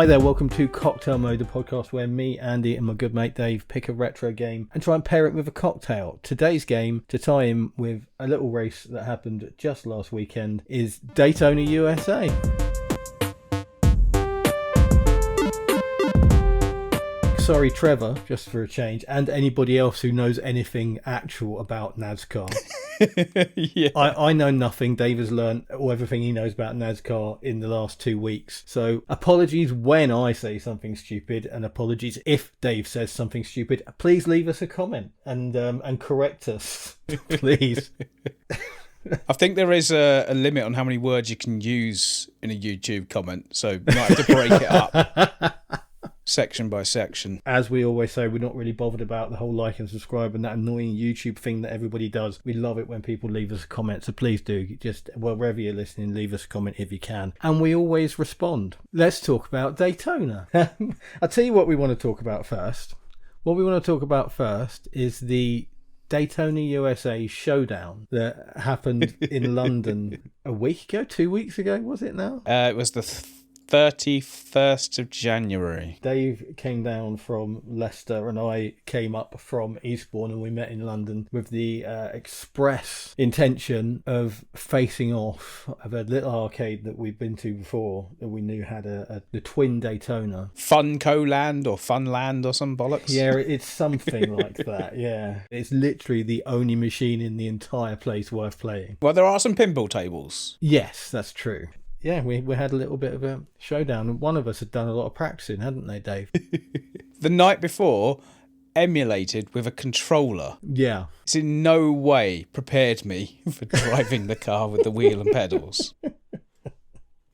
Hi there, welcome to Cocktail Mode, the podcast where me, Andy, and my good mate Dave pick a retro game and try and pair it with a cocktail. Today's game, to tie in with a little race that happened just last weekend, is Daytona USA. Sorry, Trevor, just for a change, and anybody else who knows anything actual about NASCAR. Yeah. I know nothing. Dave has learned everything he knows about NASCAR in the last 2 weeks. So apologies when I say something stupid, and apologies if Dave says something stupid. Please leave us a comment and correct us, please. I think there is a limit on how many words you can use in a YouTube comment, so you might have to break it up. Section by section. As we always say, we're not really bothered about the whole like and subscribe and that annoying YouTube thing that everybody does. We love it when people leave us a comment, so please do. Just, wherever you're listening, leave us a comment if you can. And we always respond. Let's talk about Daytona. I'll tell you what we want to talk about first. What we want to talk about first is the Daytona USA showdown that happened in London a week ago, 2 weeks ago, was it now? It was the 31st of January. Dave came down from Leicester and I came up from Eastbourne, and we met in London with the express intention of facing off of a little arcade that we'd been to before that we knew had the twin Daytona. Funco Land or Funland or some bollocks? Yeah, it's something like that, yeah. It's literally the only machine in the entire place worth playing. Well, there are some pinball tables. Yes, that's true. Yeah, we had a little bit of a showdown. One of us had done a lot of practicing, hadn't they, Dave? The night before, emulated with a controller. Yeah. It's in no way prepared me for driving the car with the wheel and pedals.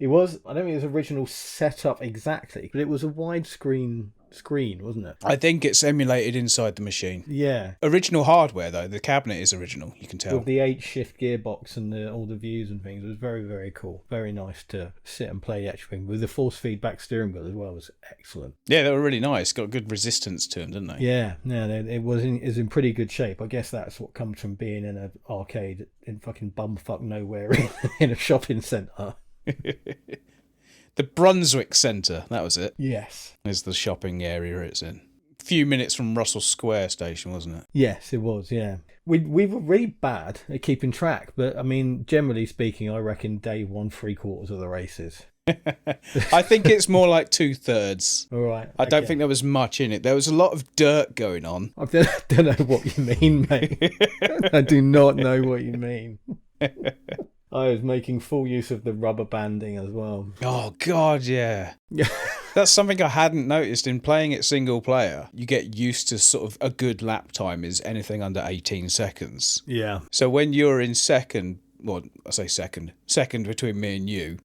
It was, I don't think it was original setup exactly, but it was a widescreen screen, wasn't it? I think it's emulated inside the machine. Yeah. Original hardware, though. The cabinet is original, you can tell. With the 8-shift gearbox and all the views and things. It was very, very cool. Very nice to sit and play Etchwing. With the force feedback steering wheel as well, was excellent. Yeah, they were really nice. Got good resistance to them, didn't they? Yeah, it was in pretty good shape. I guess that's what comes from being in an arcade in fucking bumfuck nowhere in a shopping centre. The Brunswick Centre, that was it. Yes. Is the shopping area it's in. A few minutes from Russell Square station, wasn't it? Yes, it was, yeah. We were really bad at keeping track, but I mean, generally speaking, I reckon Dave won 3/4 of the races. I think it's more like 2/3. All right. I don't think there was much in it. There was a lot of dirt going on. I don't know what you mean, mate. I do not know what you mean. I was making full use of the rubber banding as well. Oh, God, yeah. That's something I hadn't noticed in playing it single player. You get used to sort of a good lap time is anything under 18 seconds. Yeah. So when you're in second, well, I say second between me and you,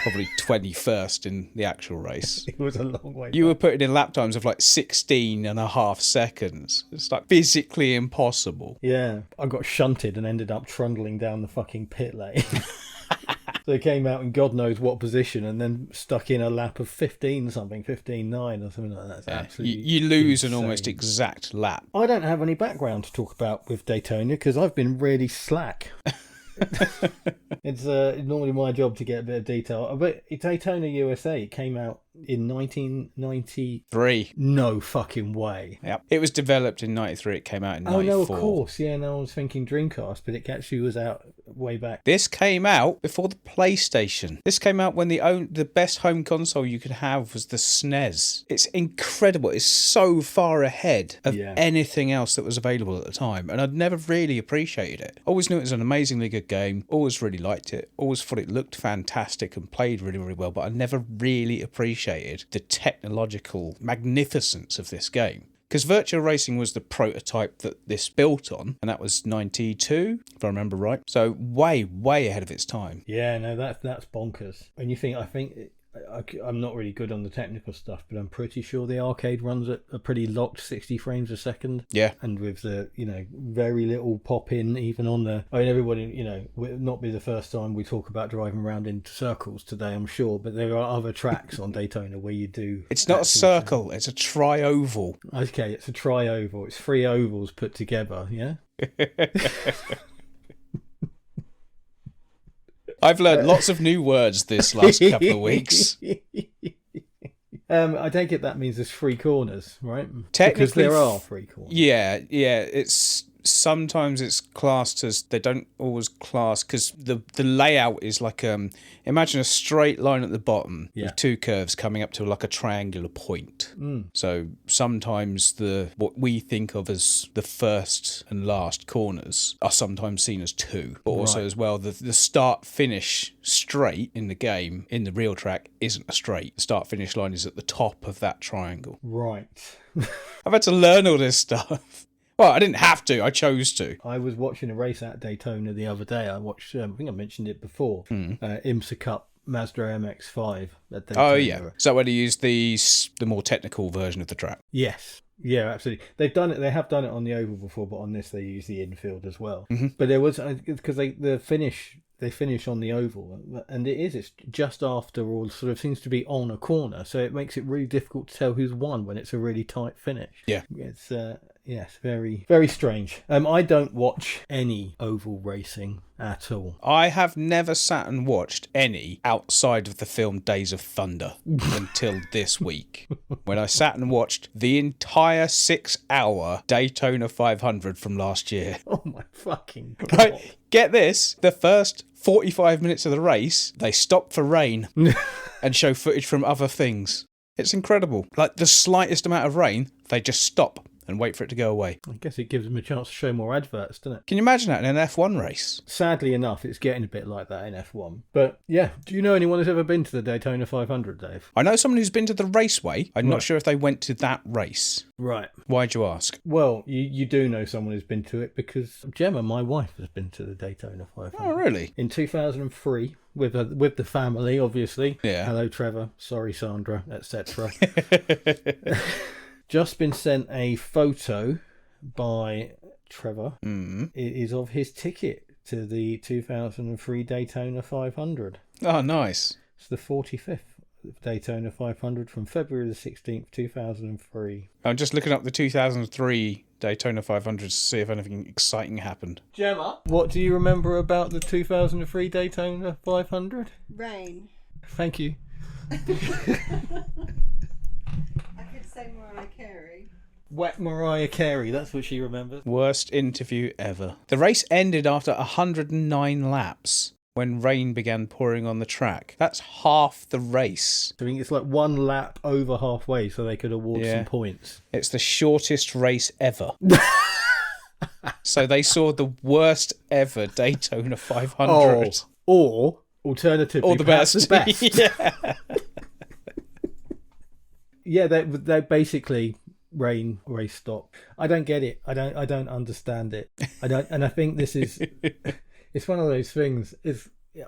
probably 21st in the actual race. It was a long way. You were putting in lap times of like 16.5 seconds. It's like physically impossible. Yeah. I got shunted and ended up trundling down the fucking pit lane. So they came out in God knows what position and then stuck in a lap of 15 something, 15.9 or something like that. It's absolutely you lose insane. an almost exact lap. I don't have any background to talk about with Daytona because I've been really slack. It's normally my job to get a bit of detail. But Daytona USA came out in 1993. No fucking way. Yep. It was developed in 93. It came out in 94. Oh, no, of course. Yeah, no, I was thinking Dreamcast, but it actually was out way back. This came out before the PlayStation. This came out when the best home console you could have was the SNES. It's incredible. It's so far ahead of anything else that was available at the time, and I'd never really appreciated it. Always knew it was an amazingly good game. Always really liked it. Always thought it looked fantastic and played really, really well, but I never really appreciated the technological magnificence of this game. Because Virtual Racing was the prototype that this built on, and that was 92, if I remember right. So way, way ahead of its time. Yeah, no, that's bonkers. And you think, I'm not really good on the technical stuff, but I'm pretty sure the arcade runs at a pretty locked 60 frames a second. Yeah. And with the, very little pop in even on the... I mean, everybody, will not be the first time we talk about driving around in circles today, I'm sure, but there are other tracks on Daytona where you do... It's not a circle, it's a tri-oval. Okay, it's a tri-oval. It's 3 ovals put together, yeah? I've learned lots of new words this last couple of weeks. I take it that means there's 3 corners, right? Technically, because there are 3 corners. Yeah. It's sometimes it's classed as, they don't always class, because the layout is like imagine a straight line at the bottom with 2 curves coming up to like a triangular point. So sometimes what we think of as the first and last corners are sometimes seen as 2, but also as well the start finish straight in the game in the real track isn't a straight. The start finish line is at the top of that triangle. Right. I've had to learn all this stuff. Well, I didn't have to. I chose to. I was watching a race at Daytona the other day. I watched, I think I mentioned it before, IMSA Cup Mazda MX-5 at Daytona. Oh, yeah. Is that where they use the more technical version of the track? Yes. Yeah, absolutely. They've done it. They have done it on the oval before, but on this they use the infield as well. But there was, because they finish on the oval, and it's just after all, sort of seems to be on a corner, so it makes it really difficult to tell who's won when it's a really tight finish. Yeah. It's yes, very, very strange. I don't watch any oval racing at all. I have never sat and watched any outside of the film Days of Thunder until this week, when I sat and watched the entire 6-hour Daytona 500 from last year. Oh my fucking God. Right, get this, the first 45 minutes of the race, they stop for rain and show footage from other things. It's incredible. Like, the slightest amount of rain, they just stop and wait for it to go away. I guess it gives them a chance to show more adverts, doesn't it? Can you imagine that in an F1 race? Sadly enough, it's getting a bit like that in F1. But yeah, do you know anyone who's ever been to the Daytona 500, Dave? I know someone who's been to the raceway. I'm not sure if they went to that race. Right. Why'd you ask? Well, you do know someone who's been to it, because Gemma, my wife, has been to the Daytona 500. Oh, really? In 2003, with the family, obviously. Yeah. Hello, Trevor. Sorry, Sandra, etc. Just been sent a photo by Trevor. It is of his ticket to the 2003 Daytona 500. Oh, nice. It's the 45th Daytona 500 from February the 16th, 2003. I'm just looking up the 2003 Daytona 500 to see if anything exciting happened. Gemma, what do you remember about the 2003 Daytona 500? Rain. Thank you. I could say Mariah Carey. Wet Mariah Carey, that's what she remembers. Worst interview ever. The race ended after 109 laps when rain began pouring on the track. That's half the race. I think it's like 1 lap over halfway, so they could award some points. It's the shortest race ever. So they saw the worst ever Daytona 500. Or alternatively, Or the perhaps best. the best. Yeah. Yeah, they basically race stop. I don't get it. I don't understand it. And I think this is it's one of those things.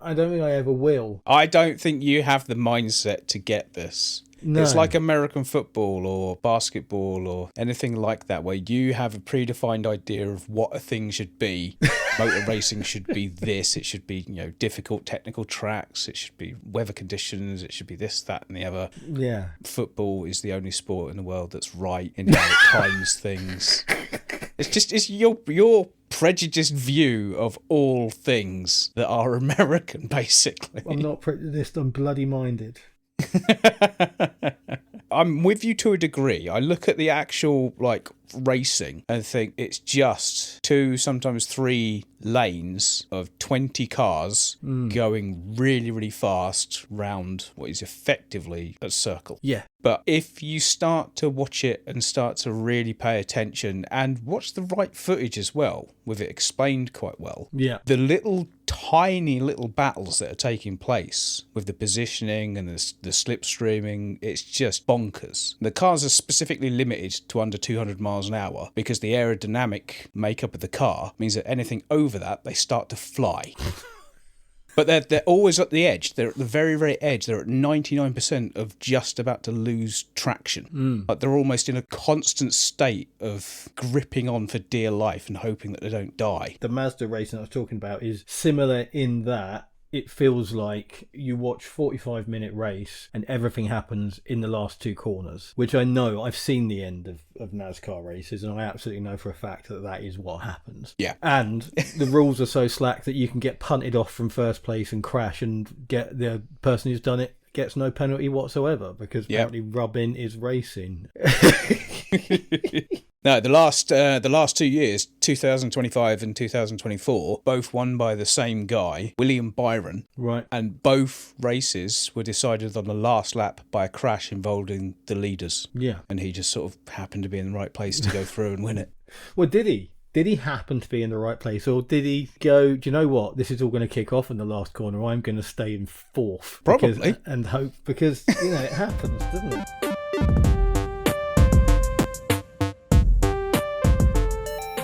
I don't think I ever will. I don't think you have the mindset to get this. No. It's like American football or basketball or anything like that, where you have a predefined idea of what a thing should be. Motor racing should be this. It should be, difficult technical tracks. It should be weather conditions. It should be this, that, and the other. Yeah. Football is the only sport in the world that's right in how it times things. It's your prejudiced view of all things that are American, basically. I'm not prejudiced. I'm bloody minded. I'm with you to a degree. I look at the actual racing and think it's just 2, sometimes 3 lanes of 20 cars going really, really fast round what is effectively a circle. Yeah. But if you start to watch it and start to really pay attention and watch the right footage as well, with it explained quite well, the tiny little battles that are taking place with the positioning and the slipstreaming, it's just bonkers. The cars are specifically limited to under 200 miles an hour because the aerodynamic makeup of the car means that anything over that, they start to fly. But they're always at the edge. They're at the very, very edge. They're at 99% of just about to lose traction. Like they're almost in a constant state of gripping on for dear life and hoping that they don't die. The Mazda racing I was talking about is similar in that it feels like you watch 45-minute race and everything happens in the last 2 corners, which I know I've seen the end of NASCAR races and I absolutely know for a fact that is what happens. Yeah. And the rules are so slack that you can get punted off from first place and crash and get the person who's done it gets no penalty whatsoever because apparently rubbing is racing. No, the last 2 years, 2025 and 2024, both won by the same guy, William Byron. Right. And both races were decided on the last lap by a crash involving the leaders. Yeah. And he just sort of happened to be in the right place to go through and win it. Well, did he? Did he happen to be in the right place, or did he go, do you know what, this is all going to kick off in the last corner, I'm going to stay in fourth? Probably. And hope, because, it happens, doesn't it?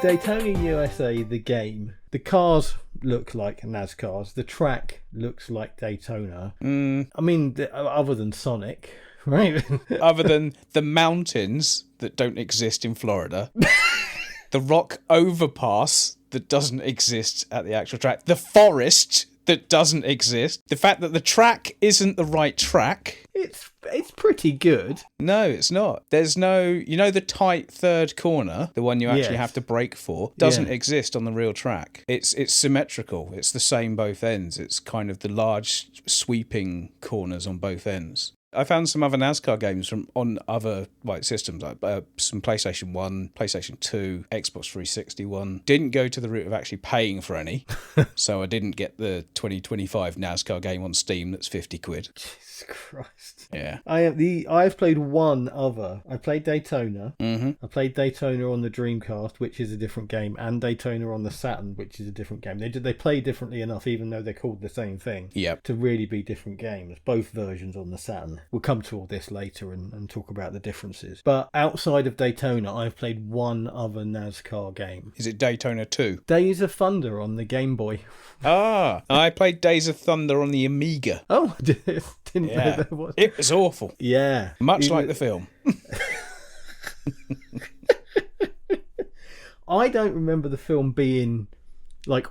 Daytona USA, the game. The cars look like NASCARs. The track looks like Daytona. I mean, other than Sonic, right? Other than the mountains that don't exist in Florida. The rock overpass that doesn't exist at the actual track. The forest that doesn't exist. The fact that the track isn't the right track. It's pretty good. No, it's not. There's no, the tight third corner, the one you actually have to brake for, doesn't exist on the real track. It's symmetrical. It's the same both ends. It's kind of the large sweeping corners on both ends. I found some other NASCAR games on other systems, like some PlayStation 1, PlayStation 2, Xbox 360 one. Didn't go to the route of actually paying for any, so I didn't get the 2025 NASCAR game on Steam that's 50 quid. Jesus Christ. Yeah. I've played one other. I played Daytona. Mm-hmm. I played Daytona on the Dreamcast, which is a different game, and Daytona on the Saturn, which is a different game. They play differently enough, even though they're called the same thing, to really be different games. Both versions on the Saturn. We'll come to all this later and talk about the differences. But outside of Daytona, I've played one other NASCAR game. Is it Daytona 2? Days of Thunder on the Game Boy. Ah, I played Days of Thunder on the Amiga. Oh, didn't know there was. It was awful. Yeah. Much like the film. I don't remember the film being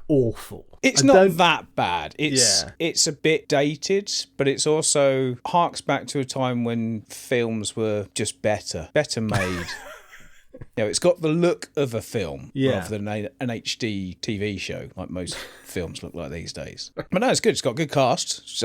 awful. It's not that bad. It's a bit dated, but it's also harks back to a time when films were just better made. It's got the look of a film rather than an HD TV show like most films look like these days. But no, it's good. It's got a good cast.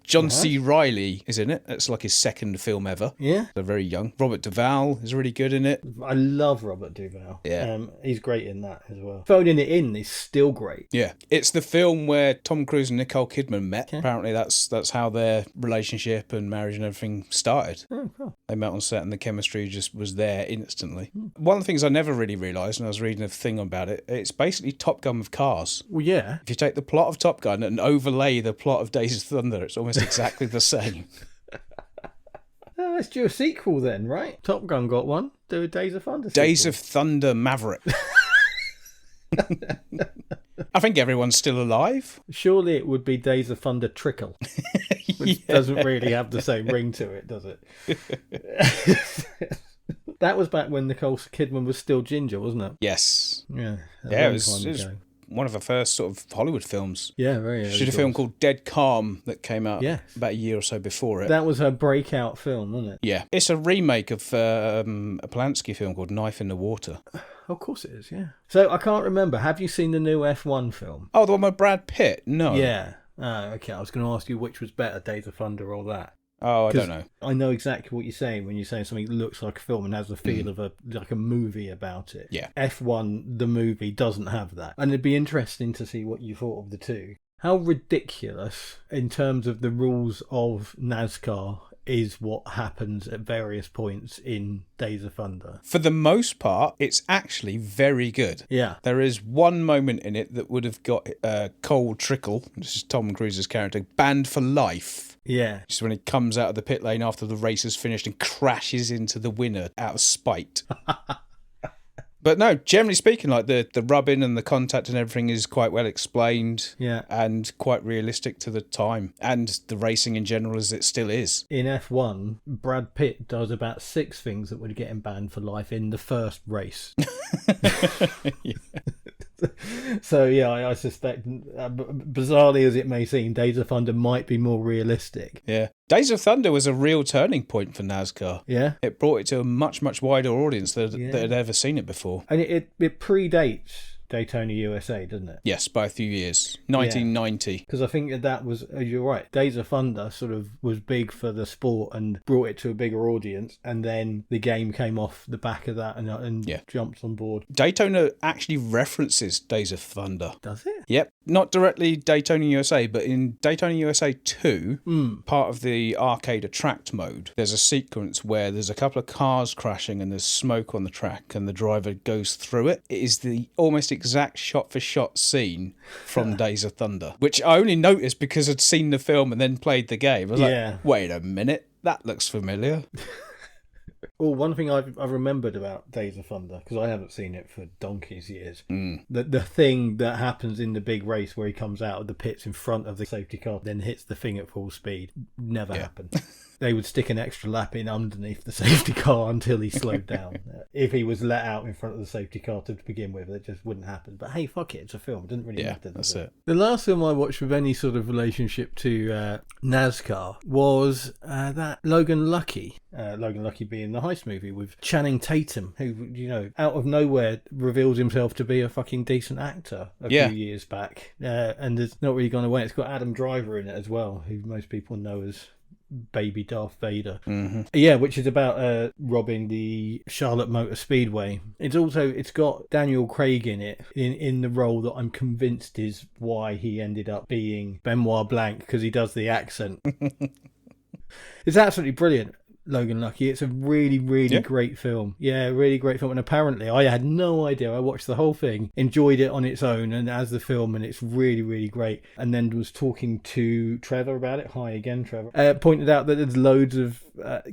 John C. Reilly is in it. It's like his second film ever. Yeah. They're very young. Robert Duvall is really good in it. I love Robert Duvall. Yeah. He's great in that as well. Phoning it in is still great. Yeah. It's the film where Tom Cruise and Nicole Kidman met. Okay. Apparently that's how their relationship and marriage and everything started. Oh, cool. They met on set and the chemistry just was there instantly. One of the things I never really realised when I was reading a thing about it, it's basically Top Gun with cars. Well, yeah. If you take the plot of Top Gun and overlay the plot of Days of Thunder, it's almost exactly the same. Let's do a sequel then, right? Top Gun got one. Do a Days of Thunder sequel. Days of Thunder Maverick. I think everyone's still alive. Surely it would be Days of Thunder Trickle. Which doesn't really have the same ring to it, does it? That was back when Nicole Kidman was still ginger, wasn't it? Yes. Yeah. It was one of the first sort of Hollywood films. Yeah, very early. She did a film called Dead Calm that came out about a year or so before it. That was her breakout film, wasn't it? Yeah. It's a remake of a Polanski film called Knife in the Water. Of course it is, yeah. So I can't remember. Have you seen the new F1 film? Oh, the one with Brad Pitt? No. Yeah. Okay. I was going to ask you which was better, Days of Thunder or that. Oh, I don't know. I know exactly what you're saying when you're saying something that looks like a film and has the feel of a movie about it. Yeah. F1, the movie, doesn't have that. And it'd be interesting to see what you thought of the two. How ridiculous, in terms of the rules of NASCAR, is what happens at various points in Days of Thunder. For the most part, it's actually very good. Yeah. There is one moment in it that would have got Cole Trickle, this is Tom Cruise's character, banned for life. Yeah. Just when he comes out of the pit lane after the race is finished and crashes into the winner out of spite. But no, generally speaking, like the rubbing and the contact and everything is quite well explained. Yeah. And quite realistic to the time. And the racing in general as it still is. In F1, Brad Pitt does about 6 things that would get him banned for life in the first race. Yeah. So yeah, I suspect, bizarrely as it may seem, Days of Thunder might be more realistic. Yeah. Days of Thunder was a real turning point for NASCAR. Yeah. It brought it to a much, much wider audience that had ever seen it before. And it predates Daytona USA, doesn't it? Yes, by a few years. 1990. Because I think that was, you're right, Days of Thunder sort of was big for the sport and brought it to a bigger audience, and then the game came off the back of that and jumped on board. Daytona actually references Days of Thunder. Does it? Yep. Not directly Daytona USA, but in Daytona USA 2, part of the arcade attract mode, there's a sequence where there's a couple of cars crashing and there's smoke on the track and the driver goes through it. It is the almost exact shot-for-shot scene from Days of Thunder, which I only noticed because I'd seen the film and then played the game. I was like, wait a minute, that looks familiar. Well, one thing I've remembered about Days of Thunder, because I haven't seen it for donkey's years, the thing that happens in the big race where he comes out of the pits in front of the safety car, then hits the thing at full speed, never happened. They would stick an extra lap in underneath the safety car until he slowed down. If he was let out in front of the safety car to begin with, it just wouldn't happen. But hey, fuck it, it's a film. It didn't really matter. That's it. The last film I watched with any sort of relationship to NASCAR was that Logan Lucky. Logan Lucky being the heist movie with Channing Tatum, who, you know, out of nowhere reveals himself to be a fucking decent actor a few years back. And it's not really gone away. It's got Adam Driver in it as well, who most people know as Baby Darth Vader. Yeah, which is about robbing the Charlotte Motor Speedway. It's got Daniel Craig in it in the role that I'm convinced is why he ended up being Benoit Blanc, because he does the accent. It's absolutely brilliant, Logan Lucky. It's a really, really great film. Yeah, really great film. And apparently, I had no idea. I watched the whole thing, enjoyed it on its own and as the film, and it's really, really great. And then was talking to Trevor about it. Hi again, Trevor. Pointed out that there's loads of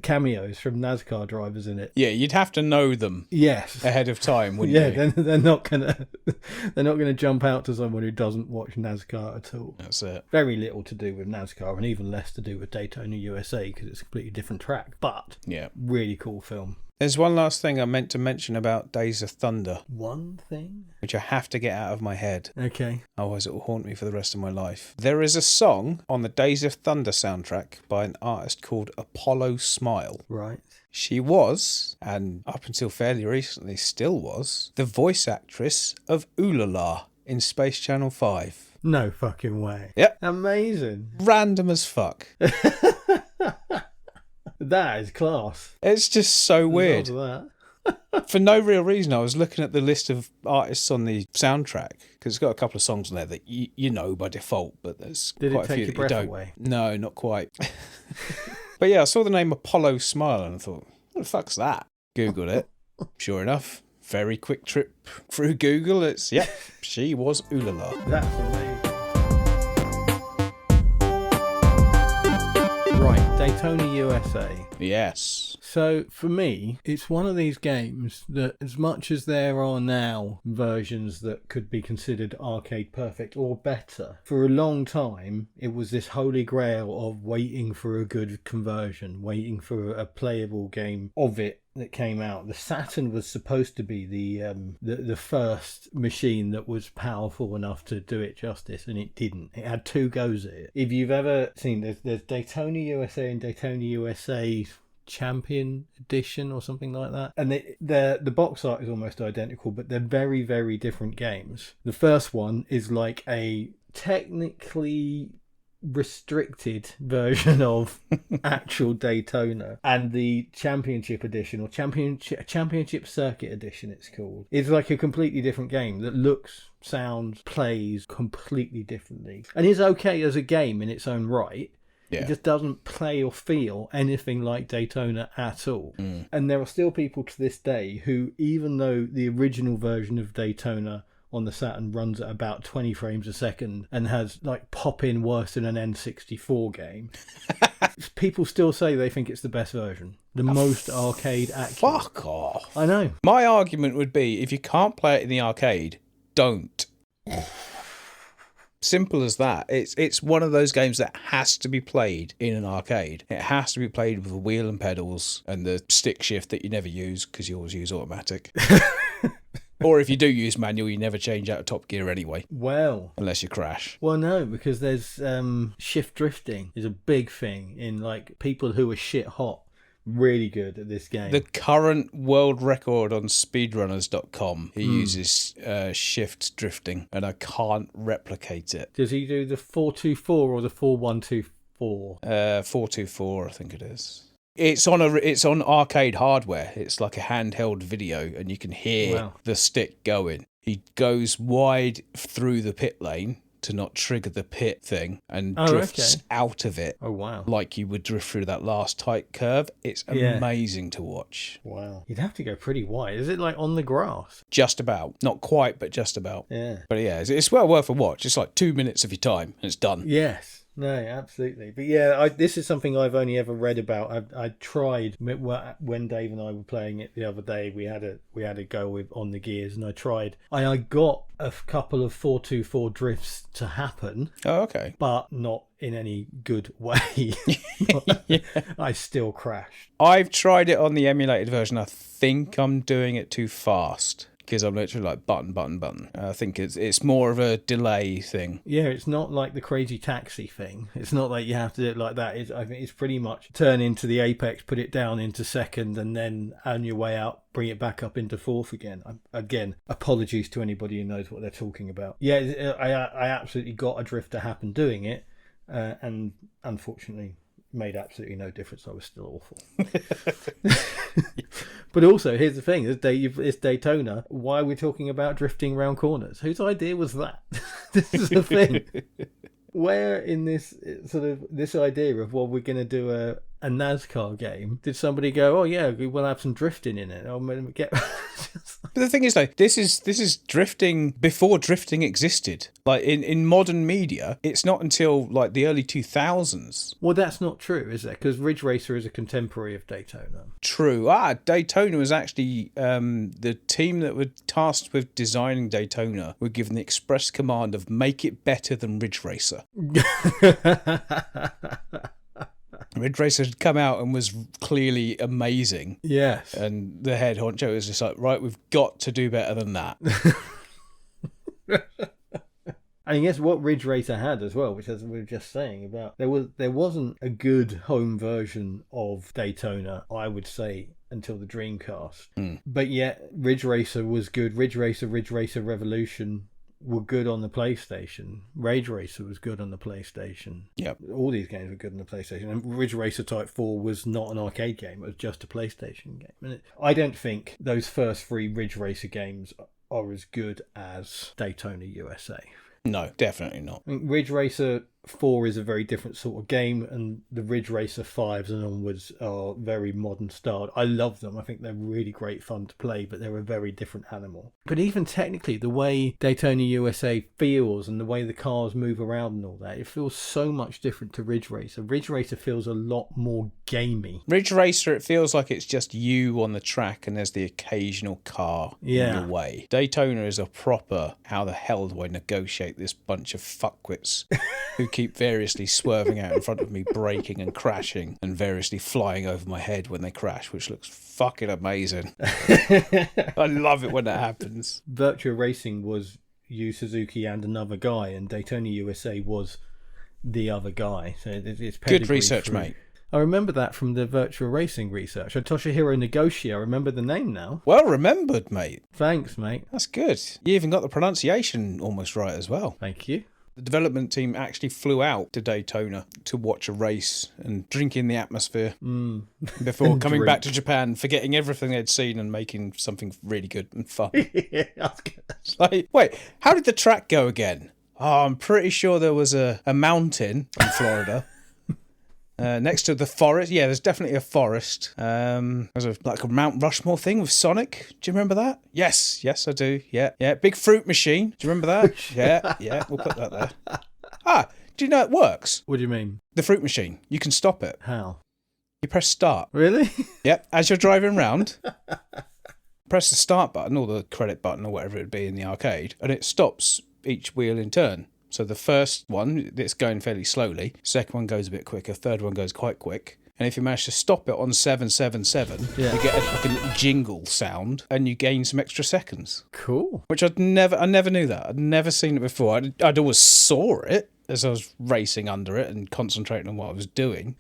cameos from NASCAR drivers in it. Yeah, you'd have to know them. Yes, ahead of time, wouldn't you? Yeah, they're not gonna jump out to someone who doesn't watch NASCAR at all. That's it. Very little to do with NASCAR, and even less to do with Daytona USA, because it's a completely different track. But really cool film. There's one last thing I meant to mention about Days of Thunder. One thing? Which I have to get out of my head. Okay. Otherwise it will haunt me for the rest of my life. There is a song on the Days of Thunder soundtrack by an artist called Apollo Smile. Right. She was, and up until fairly recently still was, the voice actress of Ooh La La in Space Channel 5. No fucking way. Yep. Amazing. Random as fuck. That is class. It's just so weird. That. For no real reason, I was looking at the list of artists on the soundtrack, because it's got a couple of songs on there that you know by default, but there's quite a few that you don't. Away? No, not quite. But yeah, I saw the name Apollo Smile and I thought, what the fuck's that? Googled it. Sure enough, very quick trip through Google. She was Ooh La La. That's amazing. Right, Daytona USA. Yes. So for me, it's one of these games that, as much as there are now versions that could be considered arcade perfect or better, for a long time it was this holy grail of waiting for a good conversion, waiting for a playable game of it that came out. The Saturn was supposed to be the first machine that was powerful enough to do it justice, and it didn't. It had two goes at it. If you've ever seen, there's Daytona USA and Daytona USA Champion Edition or something like that, and the box art is almost identical, but they're very, very different games. The first one is like a technically restricted version of actual Daytona, and the Championship Edition, or Championship Circuit Edition it's called, is like a completely different game that looks, sounds, plays completely differently, and is okay as a game in its own right. It just doesn't play or feel anything like Daytona at all. And there are still people to this day who, even though the original version of Daytona on the Saturn runs at about 20 frames a second and has like pop-in worse than an N64 game, people still say they think it's the best version. The most arcade accurate. Fuck off. I know. My argument would be, if you can't play it in the arcade, don't. Simple as that. It's one of those games that has to be played in an arcade. It has to be played with a wheel and pedals and the stick shift that you never use because you always use automatic. Or if you do use manual, you never change out of top gear anyway. Well, unless you crash. Well, no, because there's shift drifting is a big thing in like people who are shit hot Really good at this game. The current world record on speedrunners.com, he uses shift drifting, and I can't replicate it. Does he do the 424 or the 4124? 424, I think it is. It's on arcade hardware. It's like a handheld video, and you can hear the stick going. He goes wide through the pit lane to not trigger the pit thing, and drifts out of it. Oh, wow. Like you would drift through that last tight curve. It's amazing to watch. Wow. You'd have to go pretty wide. Is it like on the grass? Just about. Not quite, but just about. Yeah. But yeah, it's well worth a watch. It's like 2 minutes of your time, and it's done. Yes. No, absolutely. But yeah, this is something I've only ever read about. I tried when Dave and I were playing it the other day. We had a go with on the gears, and I got a couple of 424 drifts to happen. Oh, okay. But not in any good way. I still crashed. I've tried it on the emulated version. I think I'm doing it too fast, because I'm literally like button. I think it's more of a delay thing. Yeah, it's not like the Crazy Taxi thing. It's not like you have to do it like that. I think it's pretty much turn into the apex, put it down into second, and then on your way out, bring it back up into fourth again. Again, apologies to anybody who knows what they're talking about. Yeah, I absolutely got a drift to happen doing it, and unfortunately made absolutely no difference. I was still awful. But also, here's the thing: it's Daytona. Why are we talking about drifting around corners? Whose idea was that? This is the thing. Where in this idea of, well, we're going to do a NASCAR game, did somebody go, oh yeah, we'll have some drifting in it? But the thing is, though, this is drifting before drifting existed. Like in modern media, it's not until like the early 2000s. Well, that's not true, is it? Because Ridge Racer is a contemporary of Daytona. True. Daytona was actually the team that were tasked with designing Daytona were given the express command of make it better than Ridge Racer. Ridge Racer had come out and was clearly amazing. Yes. And the head honcho was just like, right, we've got to do better than that. And guess what Ridge Racer had as well, which, as we were just saying about, there wasn't a good home version of Daytona, I would say, until the Dreamcast. But yet Ridge Racer was good. Ridge Racer Revolution were good on the PlayStation. Rage Racer was good on the PlayStation. Yep. All these games were good on the PlayStation. And Ridge Racer Type 4 was not an arcade game. It was just a PlayStation game. And I don't think those first three Ridge Racer games are as good as Daytona USA. No, definitely not. I mean, Ridge Racer 4 is a very different sort of game, and the Ridge Racer 5s and onwards are very modern styled. I love them. I think they're really great fun to play, but they're a very different animal. But even technically, the way Daytona USA feels and the way the cars move around and all that, it feels so much different to Ridge Racer. Ridge Racer feels a lot more gamey. Ridge Racer, it feels like it's just you on the track and there's the occasional car in your way. Daytona is a proper, how the hell do I negotiate this bunch of fuckwits who keep variously swerving out in front of me, braking and crashing, and variously flying over my head when they crash, which looks fucking amazing. I love it when that happens. Virtua Racing was Yu Suzuki and another guy, and Daytona USA was the other guy. So it's good research, mate. I remember that from the Virtua Racing research. Toshihiro Nagoshi, I remember the name now. Well remembered, mate. Thanks, mate. That's good. You even got the pronunciation almost right as well. Thank you. The development team actually flew out to Daytona to watch a race and drink in the atmosphere before coming back to Japan, forgetting everything they'd seen and making something really good and fun. Yeah, that's good. It's like, wait, how did the track go again? Oh, I'm pretty sure there was a mountain in Florida. Next to the forest. Yeah, there's definitely a forest. There's like a Mount Rushmore thing with Sonic. Do you remember that? Yes, I do. Yeah. Big fruit machine. Do you remember that? Yeah, we'll put that there. Do you know it works? What do you mean? The fruit machine. You can stop it. How? You press start. Really? Yep, as you're driving around, press the start button or the credit button or whatever it'd be in the arcade, and it stops each wheel in turn. So the first one, it's going fairly slowly. Second one goes a bit quicker. Third one goes quite quick. And if you manage to stop it on 777, you get like a little jingle sound and you gain some extra seconds. Cool. Which I never knew that. I'd never seen it before. I'd always saw it as I was racing under it and concentrating on what I was doing.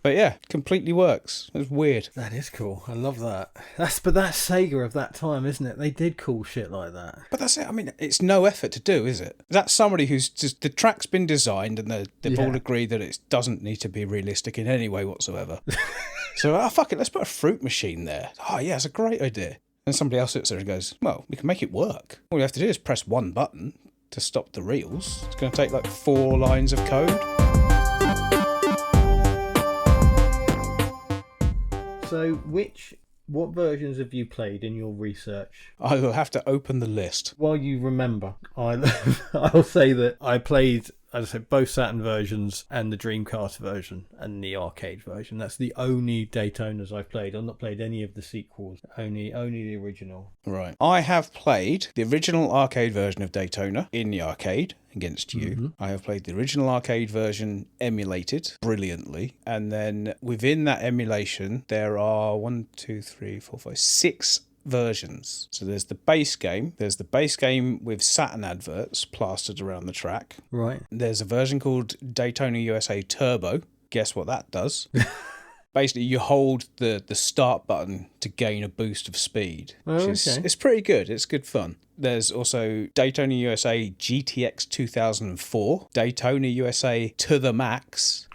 But yeah, completely works. It was weird. That is cool. I love that. That's Sega of that time, isn't it? They did cool shit like that. But that's it. I mean, it's no effort to do, is it? That's somebody who's just, the track's been designed and they've all agreed that it doesn't need to be realistic in any way whatsoever. So, fuck it, let's put a fruit machine there. Oh, yeah, it's a great idea. And somebody else sits there and goes, well, we can make it work. All you have to do is press one button to stop the reels. It's going to take like 4 lines of code. So, what versions have you played in your research? I will have to open the list. While you remember, I'll say that I played, as I said, both Saturn versions and the Dreamcast version and the arcade version. That's the only Daytonas I've played. I've not played any of the sequels, only the original. Right. I have played the original arcade version of Daytona in the arcade against you. Mm-hmm. I have played the original arcade version emulated brilliantly. And then within that emulation, there are 6 versions. So there's the base game. There's the base game with Saturn adverts plastered around the track. Right. There's a version called Daytona USA Turbo. Guess what that does? Basically, you hold the start button to gain a boost of speed. It's pretty good. It's good fun. There's also Daytona USA GTX 2004, Daytona USA to the Max,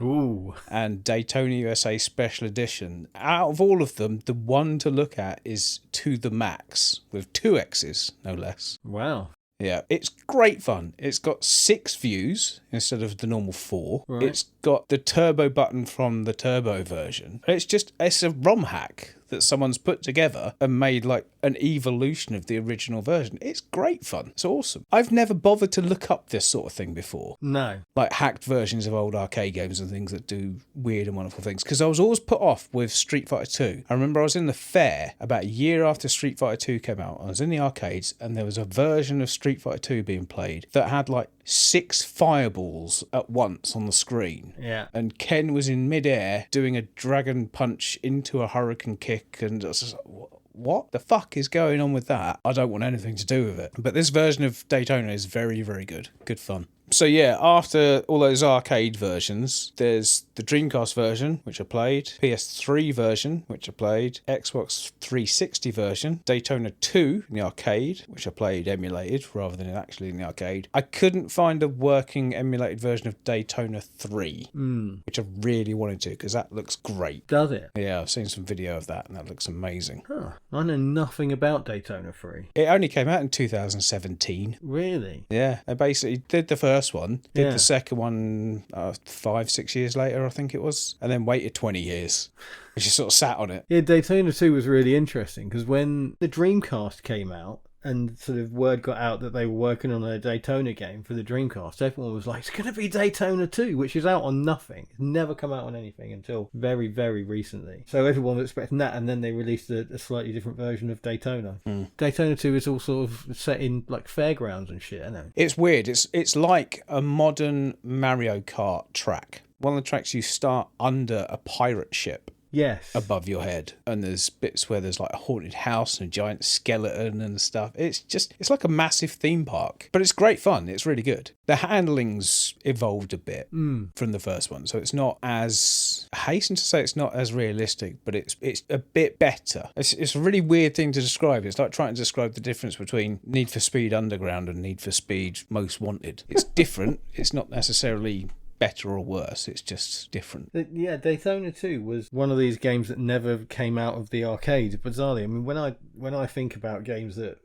and Daytona USA Special Edition. Out of all of them, the one to look at is to the Max, with 2 X's, no less. Wow. Yeah, it's great fun. It's got 6 views instead of the normal 4. Right. It's got the turbo button from the turbo version. It's a ROM hack that someone's put together and made like an evolution of the original version. It's great fun. It's awesome. I've never bothered to look up this sort of thing before. No. Like hacked versions of old arcade games and things that do weird and wonderful things. Because I was always put off with Street Fighter 2. I remember I was in the fair about a year after Street Fighter 2 came out. I was in the arcades and there was a version of Street Fighter 2 being played that had like 6 fireballs at once on the screen. Yeah. And Ken was in midair doing a dragon punch into a hurricane kick, and I was just like, what the fuck is going on with that? I don't want anything to do with it. But this version of Daytona is very, very good. Good fun. So yeah, after all those arcade versions, there's the Dreamcast version, which I played, PS3 version, which I played, Xbox 360 version, Daytona 2 in the arcade, which I played emulated rather than actually in the arcade. I couldn't find a working emulated version of Daytona 3, which I really wanted to, because that looks great. Does it? Yeah, I've seen some video of that, and that looks amazing. Huh. I know nothing about Daytona 3. It only came out in 2017. Really? Yeah, I basically did the first one, did the second one 5-6 years later, I think it was, and then waited 20 years. And just sort of sat on it. Yeah, Daytona 2 was really interesting because when the Dreamcast came out and sort of word got out that they were working on a Daytona game for the Dreamcast, everyone was like, it's going to be Daytona 2, which is out on nothing. It's never come out on anything until very, very recently. So everyone was expecting that, and then they released a slightly different version of Daytona. Daytona 2 is all sort of set in like fairgrounds and shit, I know. It's weird. It's like a modern Mario Kart track. One of the tracks you start under a pirate ship. Yes. Above your head. And there's bits where there's like a haunted house and a giant skeleton and stuff. It's like a massive theme park. But it's great fun. It's really good. The handling's evolved a bit from the first one. So it's not as... I hasten to say it's not as realistic, but it's a bit better. It's a really weird thing to describe. It's like trying to describe the difference between Need for Speed Underground and Need for Speed Most Wanted. It's different. It's not necessarily... better or worse, it's just different. Yeah, Daytona 2 was one of these games that never came out of the arcade, bizarrely. I mean, when I think about games that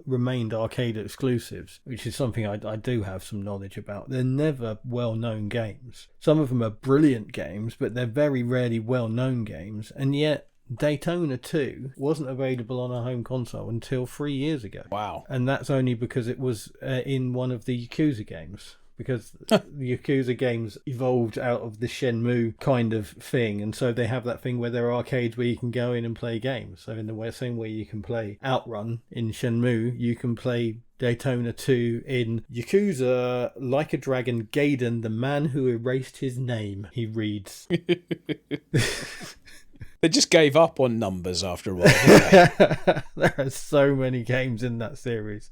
remained arcade exclusives, which is something I do have some knowledge about, they're never well-known games. Some of them are brilliant games, but they're very rarely well-known games, and yet Daytona 2 wasn't available on a home console until 3 years ago. Wow. And that's only because it was in one of the Yakuza games. Because the Yakuza games evolved out of the Shenmue kind of thing, and so they have that thing where there are arcades where you can go in and play games. So in the same way you can play Outrun in Shenmue, you can play Daytona 2 in Yakuza Like a Dragon Gaiden, the man who erased his name, he reads. They just gave up on numbers after a while, didn't they? There are so many games in that series.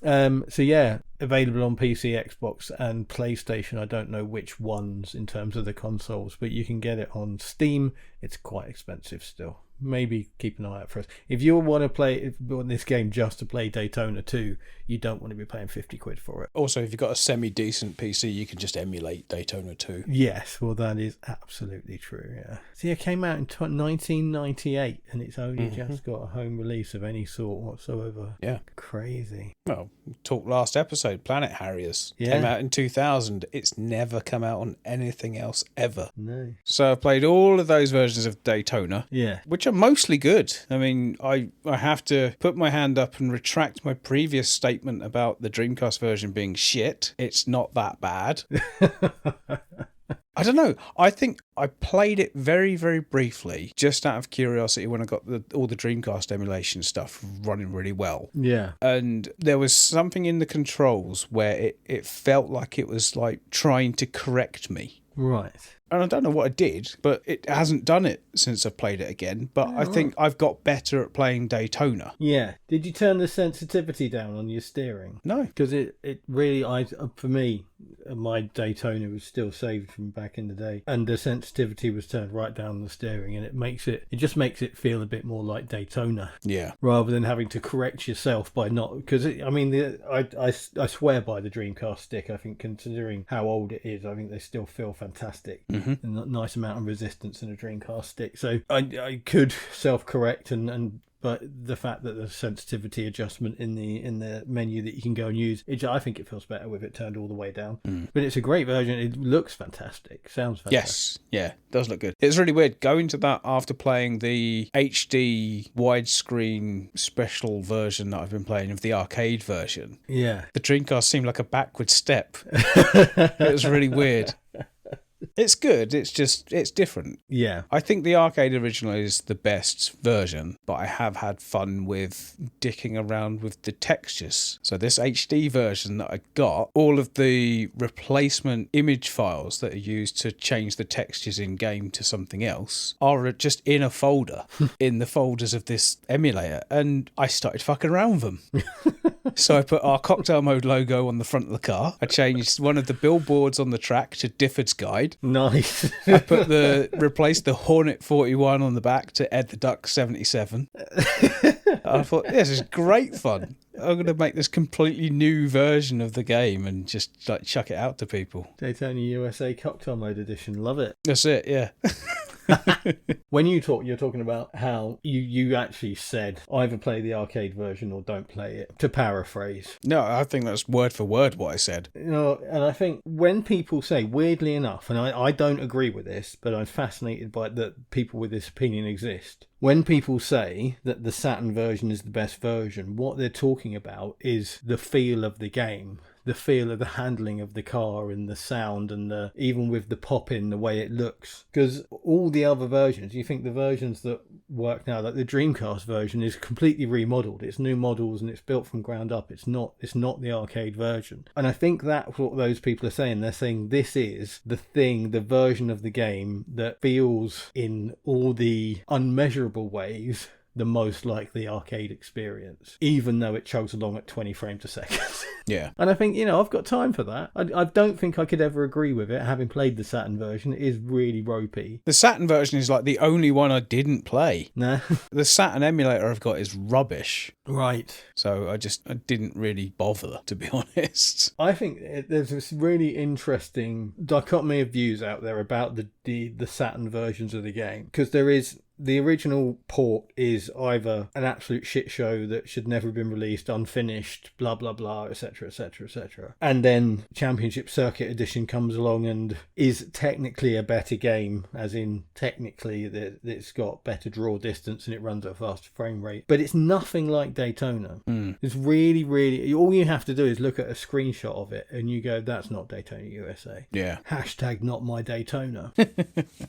So yeah, available on PC, Xbox, and PlayStation. I don't know which ones in terms of the consoles, but you can get it on Steam. It's quite expensive still. Maybe keep an eye out for us. If you want to play this game just to play Daytona 2, you don't want to be paying 50 quid for it. Also, if you've got a semi-decent PC, you can just emulate Daytona 2. Yes, well, that is absolutely true, yeah. See, it came out in 1998, and it's only just got a home release of any sort whatsoever. Yeah. Crazy. Well, we talked last episode, Planet Harriers. Yeah. Came out in 2000. It's never come out on anything else ever. No. So I've played all of those versions of Daytona. Yeah. Which are mostly good. I mean, I have to put my hand up and retract my previous statement about the Dreamcast version being shit. It's not that bad. I don't know. I think I played it very, very briefly, just out of curiosity when I got all the Dreamcast emulation stuff running really well. Yeah. And there was something in the controls where it felt like it was like trying to correct me. Right. And I don't know what I did, but it hasn't done it since I played it again. But I think I've got better at playing Daytona. Yeah. Did you turn the sensitivity down on your steering? No. Because it really, for me, my Daytona was still saved from back in the day. And the sensitivity was turned right down the steering. And it just makes it feel a bit more like Daytona. Yeah. Rather than having to correct yourself by not... Because, I swear by the Dreamcast stick. I think considering how old it is, I think they still feel fantastic. And a nice amount of resistance in a Dreamcast stick. So I could self-correct but the fact that the sensitivity adjustment in the menu that you can go and use, I think it feels better with it turned all the way down. But it's a great version. It looks fantastic. Sounds fantastic. Yes. Yeah. Does look good. It's really weird going to that after playing the HD widescreen special version that I've been playing of the arcade version. Yeah. The Dreamcast seemed like a backward step. It was really weird. It's good, it's different. Yeah. I think the arcade original is the best version, but I have had fun with dicking around with the textures. So this HD version that I got, all of the replacement image files that are used to change the textures in game to something else are just in a folder, in the folders of this emulator, and I started fucking around with them. So I put our cocktail mode logo on the front of the car. I changed one of the billboards on the track to Difford's Guide. Nice. I replaced the Hornet 41 on the back to Ed the Duck 77. I thought, this is great fun. I'm going to make this completely new version of the game and just like chuck it out to people. Daytona USA Cocktail Mode Edition. Love it. That's it, yeah. When you're talking about how you actually said either play the arcade version or don't play it, to paraphrase. No, I think that's word for word what I said. And I think when people say, weirdly enough, and I don't agree with this, but I'm fascinated by that people with this opinion exist. When people say that the Saturn version is the best version, what they're talking about is the feel of the game. The feel of the handling of the car and the sound and even with the pop in, the way it looks. Because all the other versions, you think the versions that work now, like the Dreamcast version is completely remodeled. It's new models and it's built from ground up. It's not the arcade version. And I think that's what those people are saying. They're saying this is the version of the game that feels in all the unmeasurable ways the most like the arcade experience, even though it chugs along at 20 frames a second. Yeah. And I think, I've got time for that. I don't think I could ever agree with it, having played the Saturn version. It is really ropey. The Saturn version is like the only one I didn't play. Nah. The Saturn emulator I've got is rubbish. Right. So I didn't really bother, to be honest. I think there's this really interesting dichotomy of views out there about the Saturn versions of the game. Because there is... The original port is either an absolute shit show that should never have been released, unfinished, blah, blah, blah, etc., etc., etc. And then Championship Circuit Edition comes along and is technically a better game, as in technically it's got better draw distance and it runs at a faster frame rate. But it's nothing like Daytona. It's really, really... All you have to do is look at a screenshot of it and you go, that's not Daytona USA. Yeah. # not my Daytona.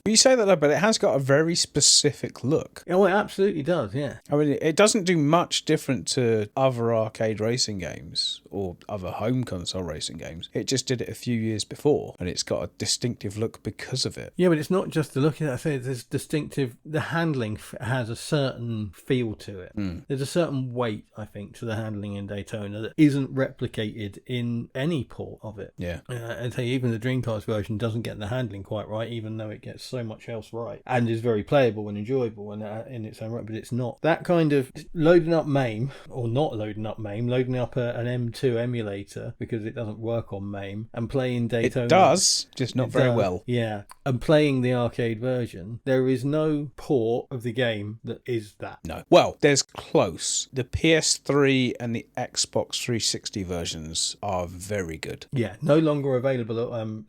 You say that though, but it has got a very specific specific look. Oh, it absolutely does, yeah. I mean, it doesn't do much different to other arcade racing games or other home console racing games. It just did it a few years before, and it's got a distinctive look because of it. Yeah, but it's not just the look. I say there's distinctive. The handling has a certain feel to it. There's a certain weight, I think, to the handling in Daytona that isn't replicated in any port of it. Yeah. I'd say even the Dreamcast version doesn't get the handling quite right, even though it gets so much else right and is very playable and enjoyable and in its own right. But it's not that kind of loading up MAME or not loading up MAME, loading up an M2 emulator because it doesn't work on MAME and playing Daytona. It does, just not very well. Yeah, and playing the arcade version, there is no port of the game that is that. No. Well, there's close. The PS3 and the Xbox 360 versions are very good. Yeah, no longer available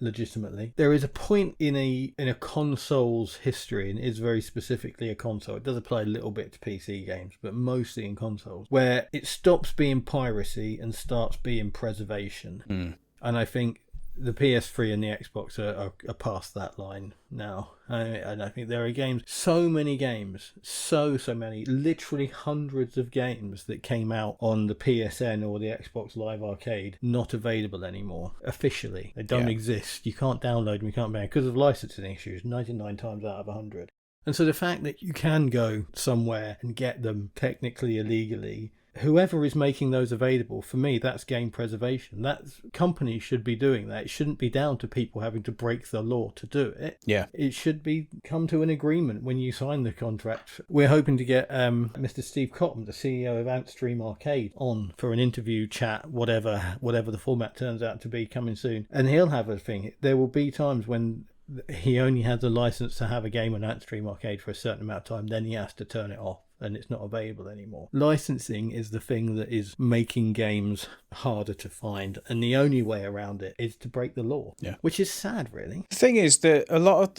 legitimately. There is a point in a console's history, and it is very specifically a console. It does apply a little bit to PC games, but mostly in consoles, where it stops being piracy and starts being preservation. And I think the PS3 and the Xbox are past that line now. And I think there are games, so many games, so many, literally hundreds of games that came out on the PSN or the Xbox Live Arcade, not available anymore, officially. They don't exist. You can't download them, you can't buy them because of licensing issues, 99 times out of 100. And so the fact that you can go somewhere and get them technically illegally, whoever is making those available, for me, that's game preservation. Companies should be doing that. It shouldn't be down to people having to break the law to do it. Yeah. It should be come to an agreement when you sign the contract. We're hoping to get Mr. Steve Cotton, the CEO of Antstream Arcade, on for an interview, chat, whatever the format turns out to be, coming soon. And he'll have a thing. There will be times when he only has a license to have a game on Antstream Arcade for a certain amount of time, then he has to turn it off and it's not available anymore. Licensing is the thing that is making games harder to find, and the only way around it is to break the law. Yeah. Which is sad, really. The thing is that a lot of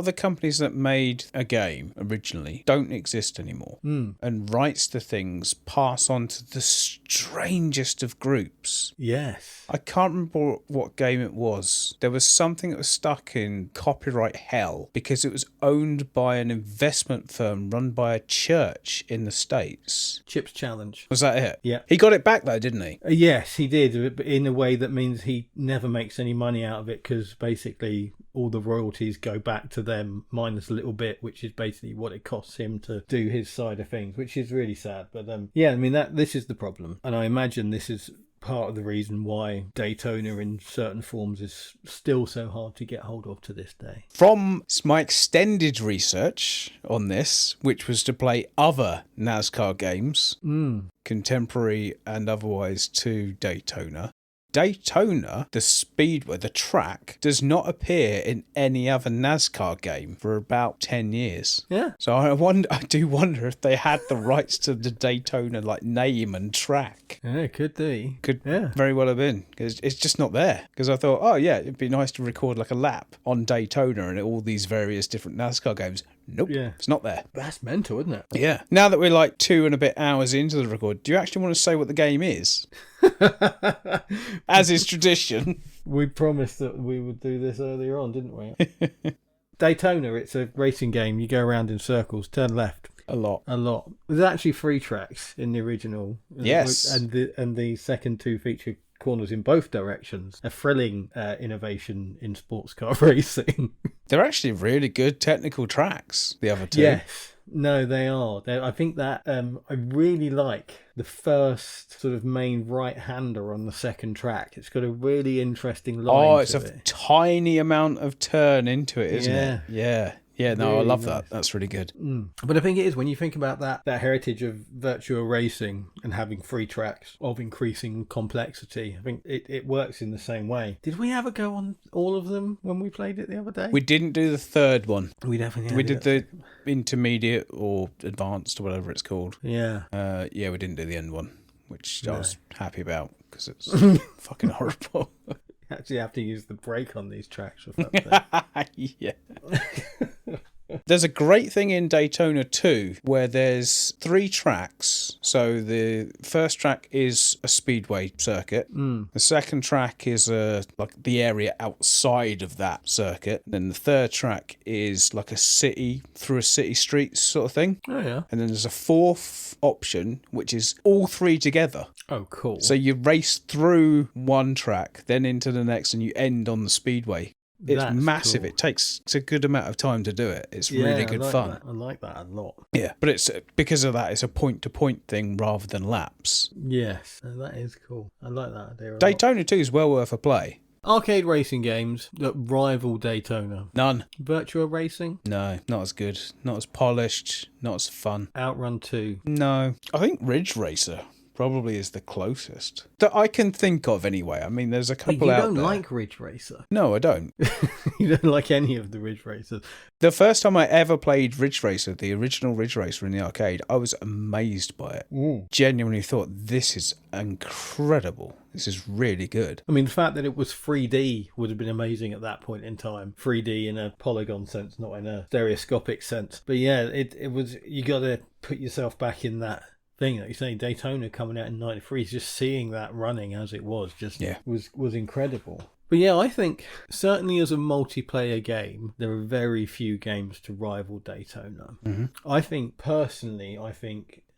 the companies that made a game originally don't exist anymore. And rights to things pass on to the strangest of groups. Yes. I can't remember what game it was. There was something that was stuck in copyright hell because it was owned by an investment firm run by a church in the States. Chips Challenge. Was that it? Yeah. He got it back though, didn't he? Yes, he did, but in a way that means he never makes any money out of it because basically all the royalties go back to them minus a little bit, which is basically what it costs him to do his side of things, which is really sad. But yeah, I mean, this is the problem. And I imagine this is part of the reason why Daytona in certain forms is still so hard to get hold of to this day. From my extended research on this, which was to play other NASCAR games, contemporary and otherwise, to Daytona, the speedway, the track, does not appear in any other NASCAR game for about 10 years. Yeah. So I do wonder if they had the rights to the Daytona name and track. Yeah, it could be. Could very well have been, because it's just not there. Because I thought, oh yeah, it'd be nice to record a lap on Daytona and all these various different NASCAR games. Nope, it's not there. That's mental, isn't it? Yeah. Now that we're 2 and a bit hours into the record, do you actually want to say what the game is? As is tradition. We promised that we would do this earlier on, didn't we? Daytona, it's a racing game. You go around in circles, turn left. A lot. There's actually 3 tracks in the original. Yes. And the second 2 feature corners in both directions. A thrilling innovation in sports car racing. They're actually really good technical tracks, the other 2. Yes. No, they are. I think that I really like the first sort of main right-hander on the second track. It's got a really interesting line. Oh, it's a tiny amount of turn into it, isn't it? Yeah. Yeah, no, really I love that. That's really good. But I think it is, when you think about that heritage of virtual racing and having 3 tracks of increasing complexity, I think it works in the same way. Did we ever go on all of them when we played it the other day? We didn't do the third one. We definitely We did the intermediate or advanced or whatever it's called. Yeah. Yeah, we didn't do the end one, which I was happy about because it's fucking horrible. Actually have to use the brake on these tracks. For fuck's sake. Yeah. There's a great thing in Daytona 2 where there's 3 tracks. So the first track is a speedway circuit. The second track is like the area outside of that circuit. Then the third track is like a city through a city streets sort of thing. Oh, yeah. And then there's a fourth option, which is all three together. Oh, cool. So you race through one track, then into the next, and you end on the speedway. It's That's massive. cool. It takes a good amount of time to do it. It's really good fun. That. I like that a lot. Yeah, but it's because of that, it's a point-to-point thing rather than laps. Yes, that is cool. I like that idea a lot. Daytona 2 is well worth a play. Arcade racing games that rival Daytona. None. Virtua Racing? No, not as good. Not as polished. Not as fun. Outrun 2. No. I think Ridge Racer probably is the closest that I can think of anyway. I mean, there's a couple out there. You don't like Ridge Racer? No, I don't. You don't like any of the Ridge Racers? The first time I ever played Ridge Racer, the original Ridge Racer in the arcade, I was amazed by it. Genuinely thought, this is incredible. This is really good. I mean, the fact that it was 3D would have been amazing at that point in time. 3D in a polygon sense, not in a stereoscopic sense. But yeah, it was, you got to put yourself back in that thing. Like you say, Daytona coming out in 93, just seeing that running as it was just was incredible. But yeah, I think certainly as a multiplayer game, there are very few games to rival Daytona. I think personally,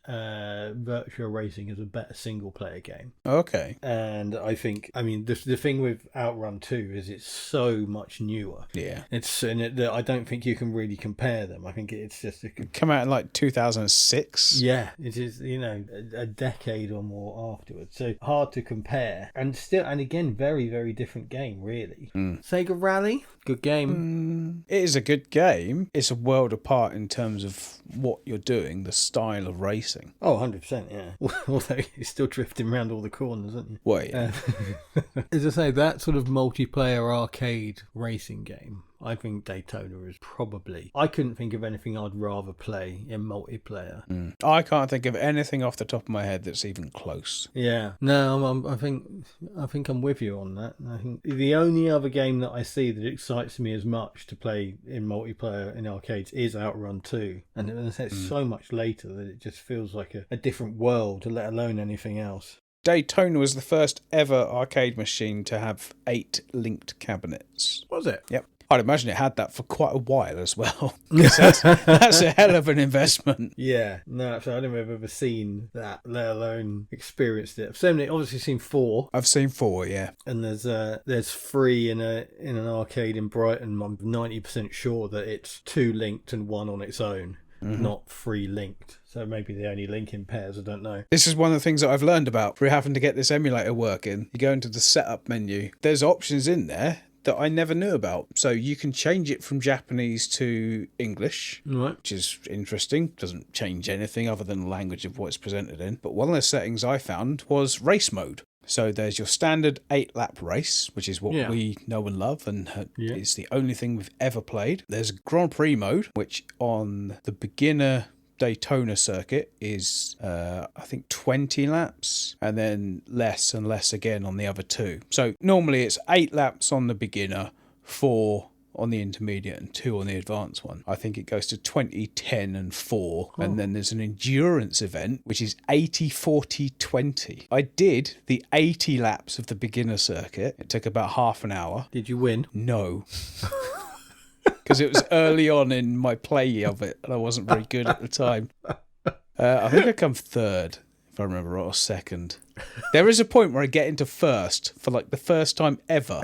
Virtua Racing is a better single player game. Okay. And I think, I mean, the thing with Outrun 2 is it's so much newer. Yeah. I don't think you can really compare them. I think it's just come out in like 2006. Yeah, it is, a decade or more afterwards. So hard to compare. And again, very, very different game, really. Sega Rally, good game. It is a good game. It's a world apart in terms of what you're doing, the style of racing. Oh, 100%, yeah. Although you're still drifting around all the corners, aren't you? Wait. As I say, that sort of multiplayer arcade racing game, I think Daytona is probably... I couldn't think of anything I'd rather play in multiplayer. I can't think of anything off the top of my head that's even close. Yeah. No, I think I'm with you on that. I think the only other game that I see that excites me as much to play in multiplayer in arcades is Outrun 2. And it's so much later that it just feels like a different world, let alone anything else. Daytona was the first ever arcade machine to have 8 linked cabinets. Was it? Yep. I'd imagine it had that for quite a while as well. That's a hell of an investment. Yeah, no, so I don't think I've ever seen that, let alone experienced it. I've certainly obviously seen 4. I've seen 4, yeah. And there's 3 in an arcade in Brighton. I'm 90% sure that it's 2 linked and 1 on its own, not 3 linked. So maybe they only link in pairs, I don't know. This is one of the things that I've learned about through having to get this emulator working. You go into the setup menu. There's options in there that I never knew about. So you can change it from Japanese to English, right, which is interesting. Doesn't change anything other than the language of what it's presented in. But one of the settings I found was race mode. So there's your standard 8-lap race, which is what we know and love and is the only thing we've ever played. There's Grand Prix mode, which on the beginner Daytona circuit is I think 20 laps, and then less and less again on the other 2. So normally it's 8 laps on the beginner, 4 on the intermediate and 2 on the advanced one. I think it goes to 20, 10 and 4. And then there's an endurance event which is 80, 40, 20. I did the 80 laps of the beginner circuit. It took about half an hour. Did you win? No. Because it was early on in my play of it, and I wasn't very good at the time. I think I come 3rd, if I remember right, or 2nd. There is a point where I get into 1st for like the first time ever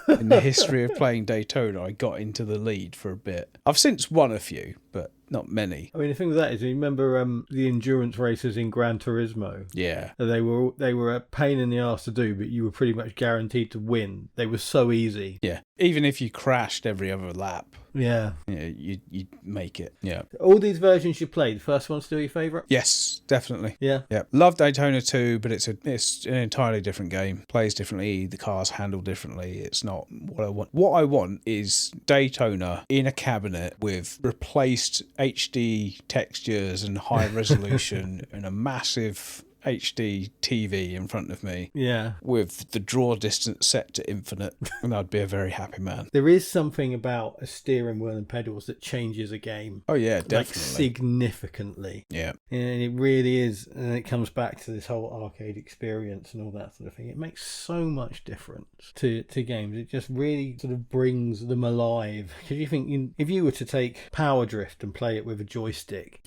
in the history of playing Daytona. I got into the lead for a bit. I've since won a few, but not many. I mean, the thing with that is, you remember the endurance races in Gran Turismo? Yeah. They were a pain in the arse to do, but you were pretty much guaranteed to win. They were so easy. Yeah. Even if you crashed every other lap. Yeah. You'd make it. Yeah. All these versions you played, the first one's still your favourite? Yes, definitely. Yeah. Yeah. Love Daytona 2, but it's an entirely different game. Plays differently, the cars handle differently. It's not what I want. What I want is Daytona in a cabinet with replaced HD textures and high resolution and a massive HD TV in front of me Yeah. with the draw distance set to infinite, and I'd be a very happy man. There is something about a steering wheel and pedals that changes a game. Oh yeah, Like, definitely. significantly. Yeah. And it really is. And it comes back to this whole arcade experience and all that sort of thing. It makes so much difference to games. It just really sort of brings them alive. Because you think, if you were to take Power Drift and play it with a joystick,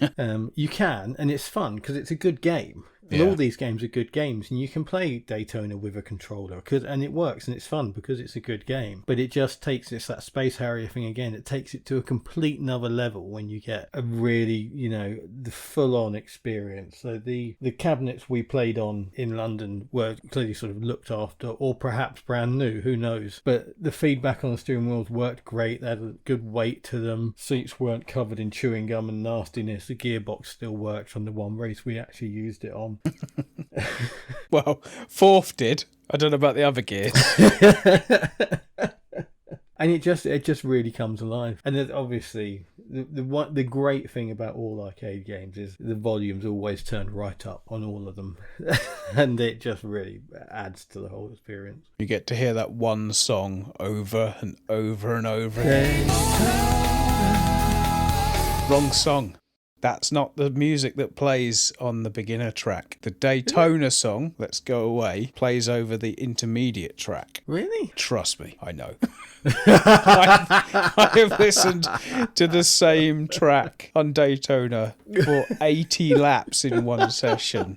you can, and it's fun because it's a good game. And all these games are good games, and you can play Daytona with a controller, and it works, and it's fun because it's a good game. But it just takes that Space Harrier thing again. It takes it to a complete another level when you get a really, the full-on experience. So the cabinets we played on in London were clearly sort of looked after, or perhaps brand new, who knows. But the feedback on the steering wheels worked great. They had a good weight to them. Seats weren't covered in chewing gum and nastiness. The gearbox still worked on the one race we actually used it on. Well, fourth did. I don't know about the other gears. And it just really comes alive. And there's obviously the great thing about all arcade games is the volume's always turned right up on all of them. And it just really adds to the whole experience. You get to hear that one song over and over and over again. Wrong song. That's not the music that plays on the beginner track. The Daytona song, Let's Go Away, plays over the intermediate track. Really? Trust me, I know. I have listened to the same track on Daytona for 80 laps in one session.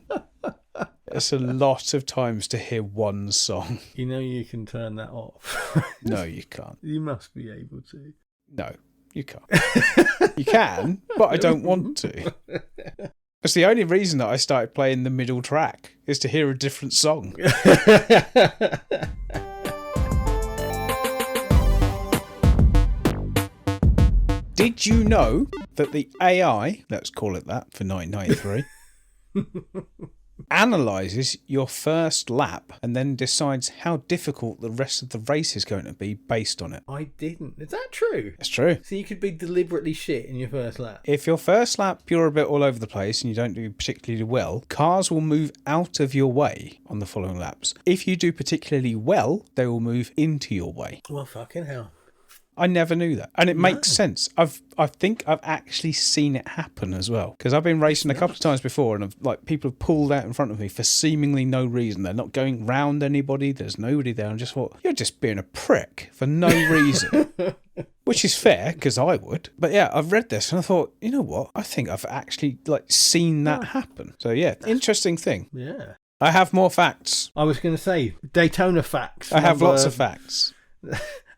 It's a lot of times to hear one song. You can turn that off. No, you can't. You must be able to. No, you can't. You can, but I don't want to. It's the only reason that I started playing the middle track, is to hear a different song. Did you know that the AI, let's call it that for 1993, analyses your first lap and then decides how difficult the rest of the race is going to be based on it? I didn't. Is that true? It's true. So you could be deliberately shit in your first lap? If your first lap you're a bit all over the place and you don't do particularly well, cars will move out of your way on the following laps. If you do particularly well, they will move into your way. Well, fucking hell. I never knew that. And it makes sense. I think I've actually seen it happen as well. Because I've been racing a couple of times before, and people have pulled out in front of me for seemingly no reason. They're not going round anybody. There's nobody there. I just thought, you're just being a prick for no reason. Which is fair, because I would. But yeah, I've read this and I thought, you know what? I think I've actually seen that happen. So yeah, interesting thing. Yeah. I have more facts. I was going to say, Daytona facts. I have lots of facts.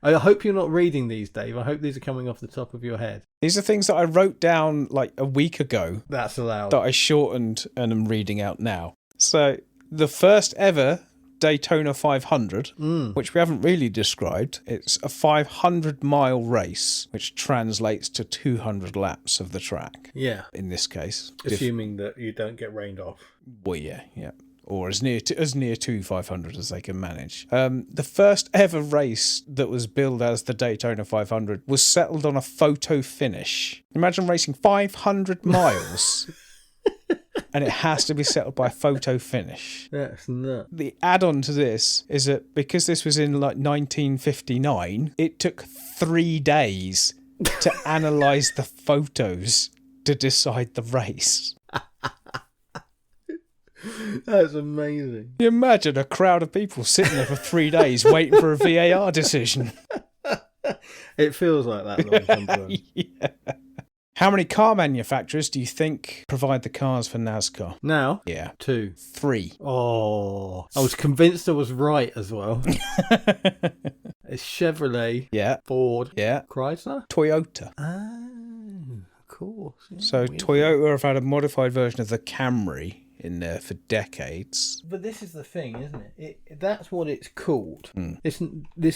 I hope you're not reading these, Dave. I hope these are coming off the top of your head. These are things that I wrote down a week ago. That's allowed. That I shortened and am reading out now. So, the first ever Daytona 500, which we haven't really described, it's a 500-mile race, which translates to 200 laps of the track. Yeah. In this case. Assuming that you don't get rained off. Well, yeah. Or as near to 500 as they can manage. The first ever race that was billed as the Daytona 500 was settled on a photo finish. Imagine racing 500 miles and it has to be settled by a photo finish. That's nuts. The add-on to this is that because this was in 1959, it took 3 days to analyse the photos to decide the race. That's amazing. You imagine a crowd of people sitting there for 3 days waiting for a VAR decision. It feels like that long sometimes. Yeah. How many car manufacturers do you think provide the cars for NASCAR? Now? Yeah. 2. 3. Oh, I was convinced I was right as well. It's Chevrolet. Yeah. Ford. Yeah. Chrysler. Toyota. Oh, of course. Yeah, so Toyota have had a modified version of the Camry in there for decades. But this is the thing, isn't it? That's what it's called. This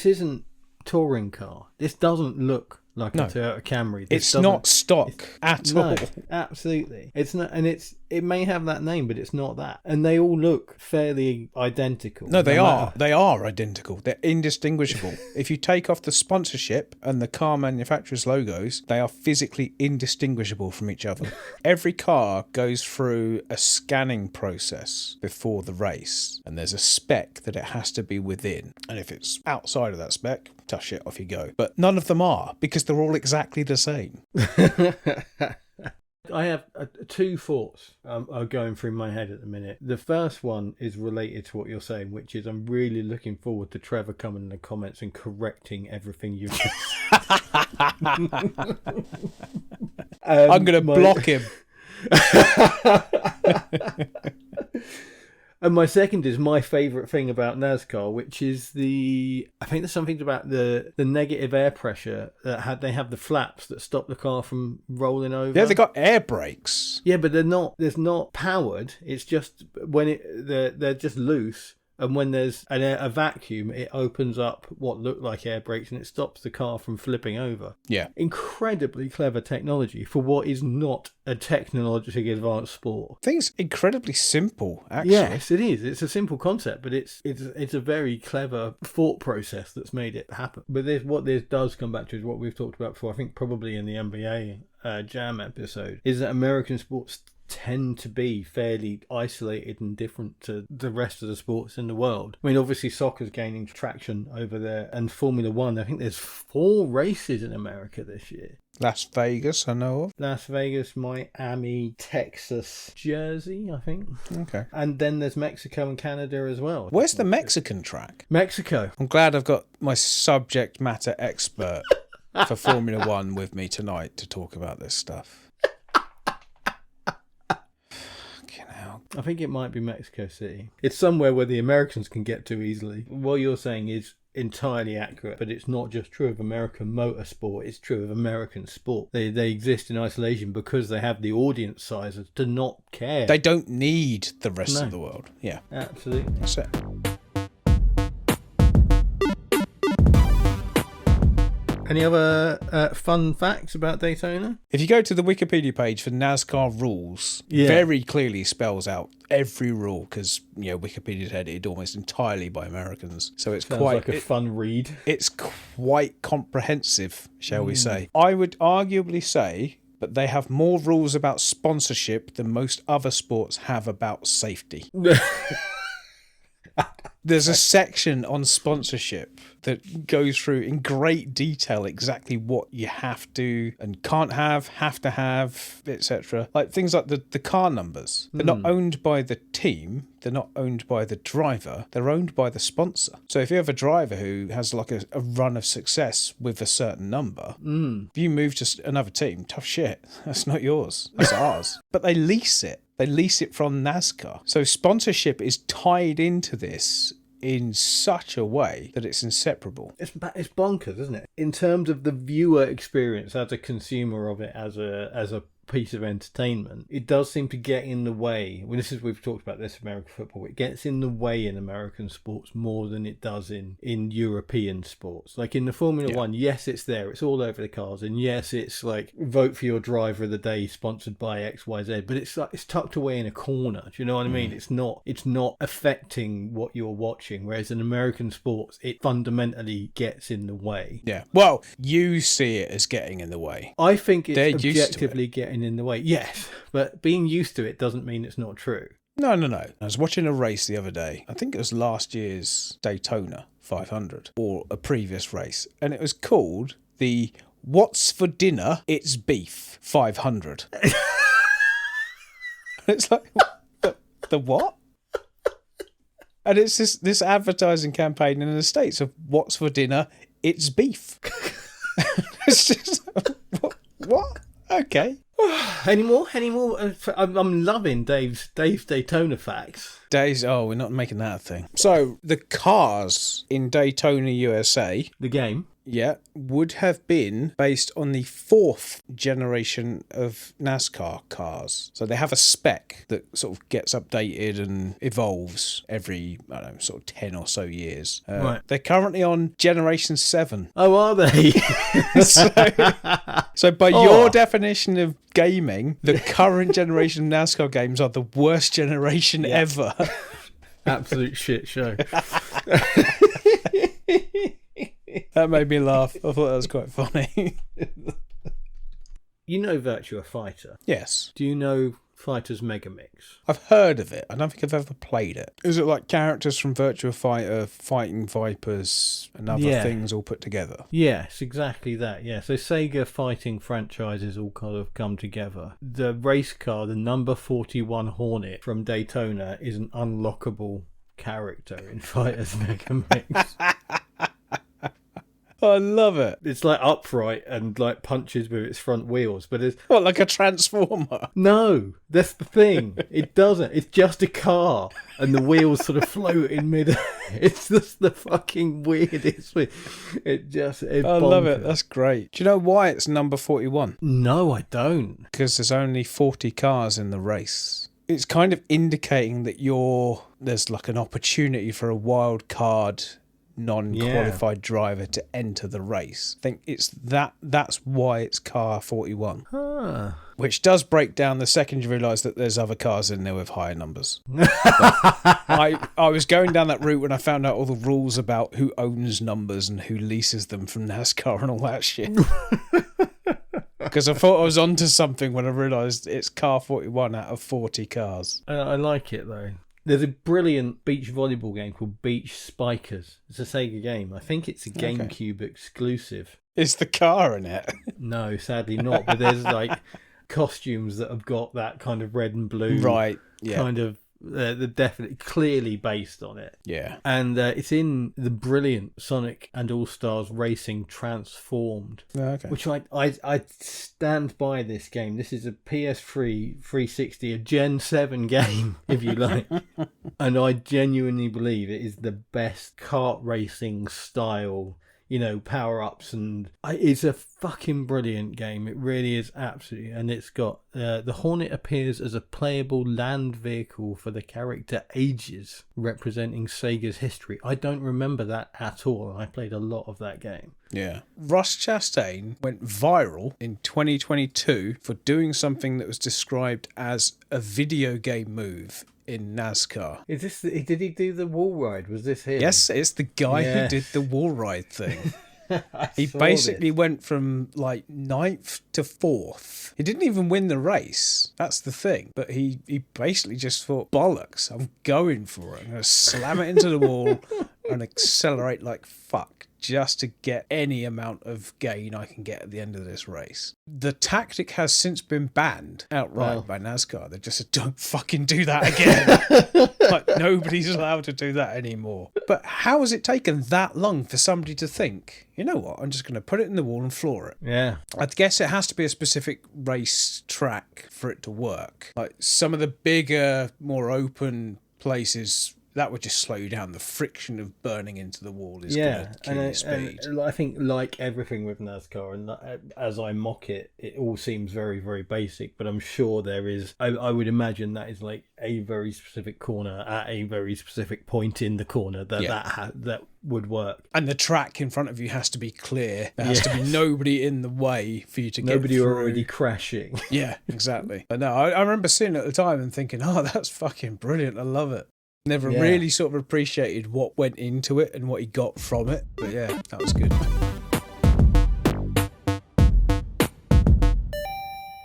isn't touring car. This doesn't look like a Toyota Camry. It's not stock at all. Absolutely. It's not, and it it may have that name, but it's not that. And they all look fairly identical. No, they are. They are identical. They're indistinguishable. If you take off the sponsorship and the car manufacturer's logos, they are physically indistinguishable from each other. Every car goes through a scanning process before the race, and there's a spec that it has to be within. And if it's outside of that spec, tough shit, off you go. But none of them are, because they're all exactly the same. I have two thoughts are going through my head at the minute. The first one is related to what you're saying, which is I'm really looking forward to Trevor coming in the comments and correcting everything you've I'm going to block him. And my second is my favourite thing about NASCAR, which is I think there's something about the negative air pressure that they have the flaps that stop the car from rolling over. Yeah, they got air brakes. Yeah, but they're not powered. It's just when they're just loose. And when there's a vacuum, it opens up what look like air brakes and it stops the car from flipping over. Yeah. Incredibly clever technology for what is not a technologically advanced sport. I think it's incredibly simple, actually. Yes, it is. It's a simple concept, but it's a very clever thought process that's made it happen. But what this does come back to is what we've talked about before, I think probably in the NBA Jam episode, is that American sports tend to be fairly isolated and different to the rest of the sports in the world. I mean, obviously soccer's gaining traction over there, and Formula One, I think there's 4 races in America this year. Las Vegas, I know of. Las Vegas, Miami, Texas, Jersey, I think. Okay. And then there's Mexico and Canada as well. Where's the Mexican track? Mexico. I'm glad I've got my subject matter expert for Formula One with me tonight to talk about this stuff. I think it might be Mexico City. It's somewhere where the Americans can get to easily. What you're saying is entirely accurate, but it's not just true of American motorsport, it's true of American sport. They exist in isolation because they have the audience sizes to not care. They don't need the rest of the world. Yeah. Absolutely. That's it. Any other fun facts about Daytona? If you go to the Wikipedia page for NASCAR rules, very clearly spells out every rule, because Wikipedia is edited almost entirely by Americans, so it's Sounds like a fun read. It's quite comprehensive, shall we say. I would arguably say that they have more rules about sponsorship than most other sports have about safety. There's a section on sponsorship that goes through in great detail exactly what you have to and can't have to have, etc. Like things like the car numbers. They're not owned by the team. They're not owned by the driver. They're owned by the sponsor. So if you have a driver who has like a run of success with a certain number, if you move to another team, tough shit. That's not yours. That's ours. But they lease it. They lease it from NASCAR. So sponsorship is tied into this in such a way that it's inseparable. It's bonkers, isn't it? In terms of the viewer experience as a consumer of it, as a piece of entertainment, it does seem to get in the way. Well, we've talked about this American football. It gets in the way in American sports more than it does in European sports. Like in the Formula One, yes, it's there. It's all over the cars, and yes, it's like vote for your driver of the day, sponsored by XYZ. But it's like it's tucked away in a corner. Do you know what I mean? It's not affecting what you're watching. Whereas in American sports, it fundamentally gets in the way. Yeah. Well, you see it as getting in the way. I think it's objectively getting in the way. Yes, but being used to it doesn't mean it's not true. No. I was watching a race the other day. I think it was last year's Daytona 500 or a previous race, and it was called the What's for Dinner? It's Beef 500. It's like, the what? And it's this advertising campaign in the States of What's for Dinner? It's Beef. It's just, what? Okay. Any more? I'm loving Dave's Daytona facts. We're not making that a thing. So the cars in Daytona, USA, The game. yeah, would have been based on the 4th generation of NASCAR cars. So they have a spec that sort of gets updated and evolves every, I don't know, sort of 10 or so years. Right. They're currently on generation 7. Oh, are they? So by your definition of gaming, the current generation of NASCAR games are the worst generation ever. Absolute shit show. That made me laugh. I thought that was quite funny. You know Virtua Fighter? Yes. Do you know Fighter's Mega Mix? I've heard of it. I don't think I've ever played it. Is it like characters from Virtua Fighter fighting Vipers and other things all put together? Yes, exactly that. Yeah, so Sega fighting franchises all kind of come together. The race car, the number 41 Hornet from Daytona, is an unlockable character in Fighter's Mega Mix. I love it. It's like upright and like punches with its front wheels, but it's What, like a transformer? no, that's the thing. It doesn't. It's just a car, and the wheels sort of float in mid. It's just the fucking weirdest thing. I love it. That's great. Do you know why it's number 41? No, I don't. Because there's only 40 cars in the race. It's kind of indicating that there's like an opportunity for a wild card non-qualified driver to enter the race. I think that's why it's car 41. Which does break down the second you realise that there's other cars in there with higher numbers. I was going down that route when I found out all the rules about who owns numbers and who leases them from NASCAR and all that shit. Because I thought I was onto something when I realised it's car 41 out of 40 cars. I like it though. There's a brilliant beach volleyball game called Beach Spikers. It's a Sega game. I think it's a GameCube exclusive. Is the car in it? No, sadly not. But there's like costumes that have got that kind of red and blue kind of. They're definitely clearly based on it. Yeah. And it's in the brilliant Sonic and All-Stars Racing Transformed. Which I stand by this game. This is a PS3 360, a Gen 7 game, if you like. And I genuinely believe it is the best kart racing style, power-ups, and it's a fucking brilliant game. It really is, absolutely. And it's got the Hornet appears as a playable land vehicle for the character Ages, representing Sega's history. I don't remember that at all. I played a lot of that game. Yeah. Russ Chastain went viral in 2022 for doing something that was described as a video game move in NASCAR. Did he do the wall ride? Was this him? Yes, it's the guy who did the wall ride thing. He basically went from like 9th to 4th. He didn't even win the race. That's the thing. But he basically just thought, bollocks, I'm going for it. I'm going to slam it into the wall and accelerate like fuck, just to get any amount of gain I can get at the end of this race. The tactic has since been banned outright by NASCAR. They just said, don't fucking do that again. Like, nobody's allowed to do that anymore. But how has it taken that long for somebody to think, you know what, I'm just going to put it in the wall and floor it? Yeah. I guess it has to be a specific race track for it to work. Like some of the bigger, more open places, that would just slow you down. The friction of burning into the wall is going to kill your speed. And I think, like everything with NASCAR, and as I mock it, it all seems very, very basic. But I'm sure there is. I would imagine that is like a very specific corner at a very specific point in the corner that would work. And the track in front of you has to be clear. There has to be nobody in the way for you to get through. Nobody already crashing. Yeah, exactly. But no, I remember seeing it at the time and thinking, oh, that's fucking brilliant. I love it. Never really sort of appreciated what went into it and what he got from it. But yeah, that was good.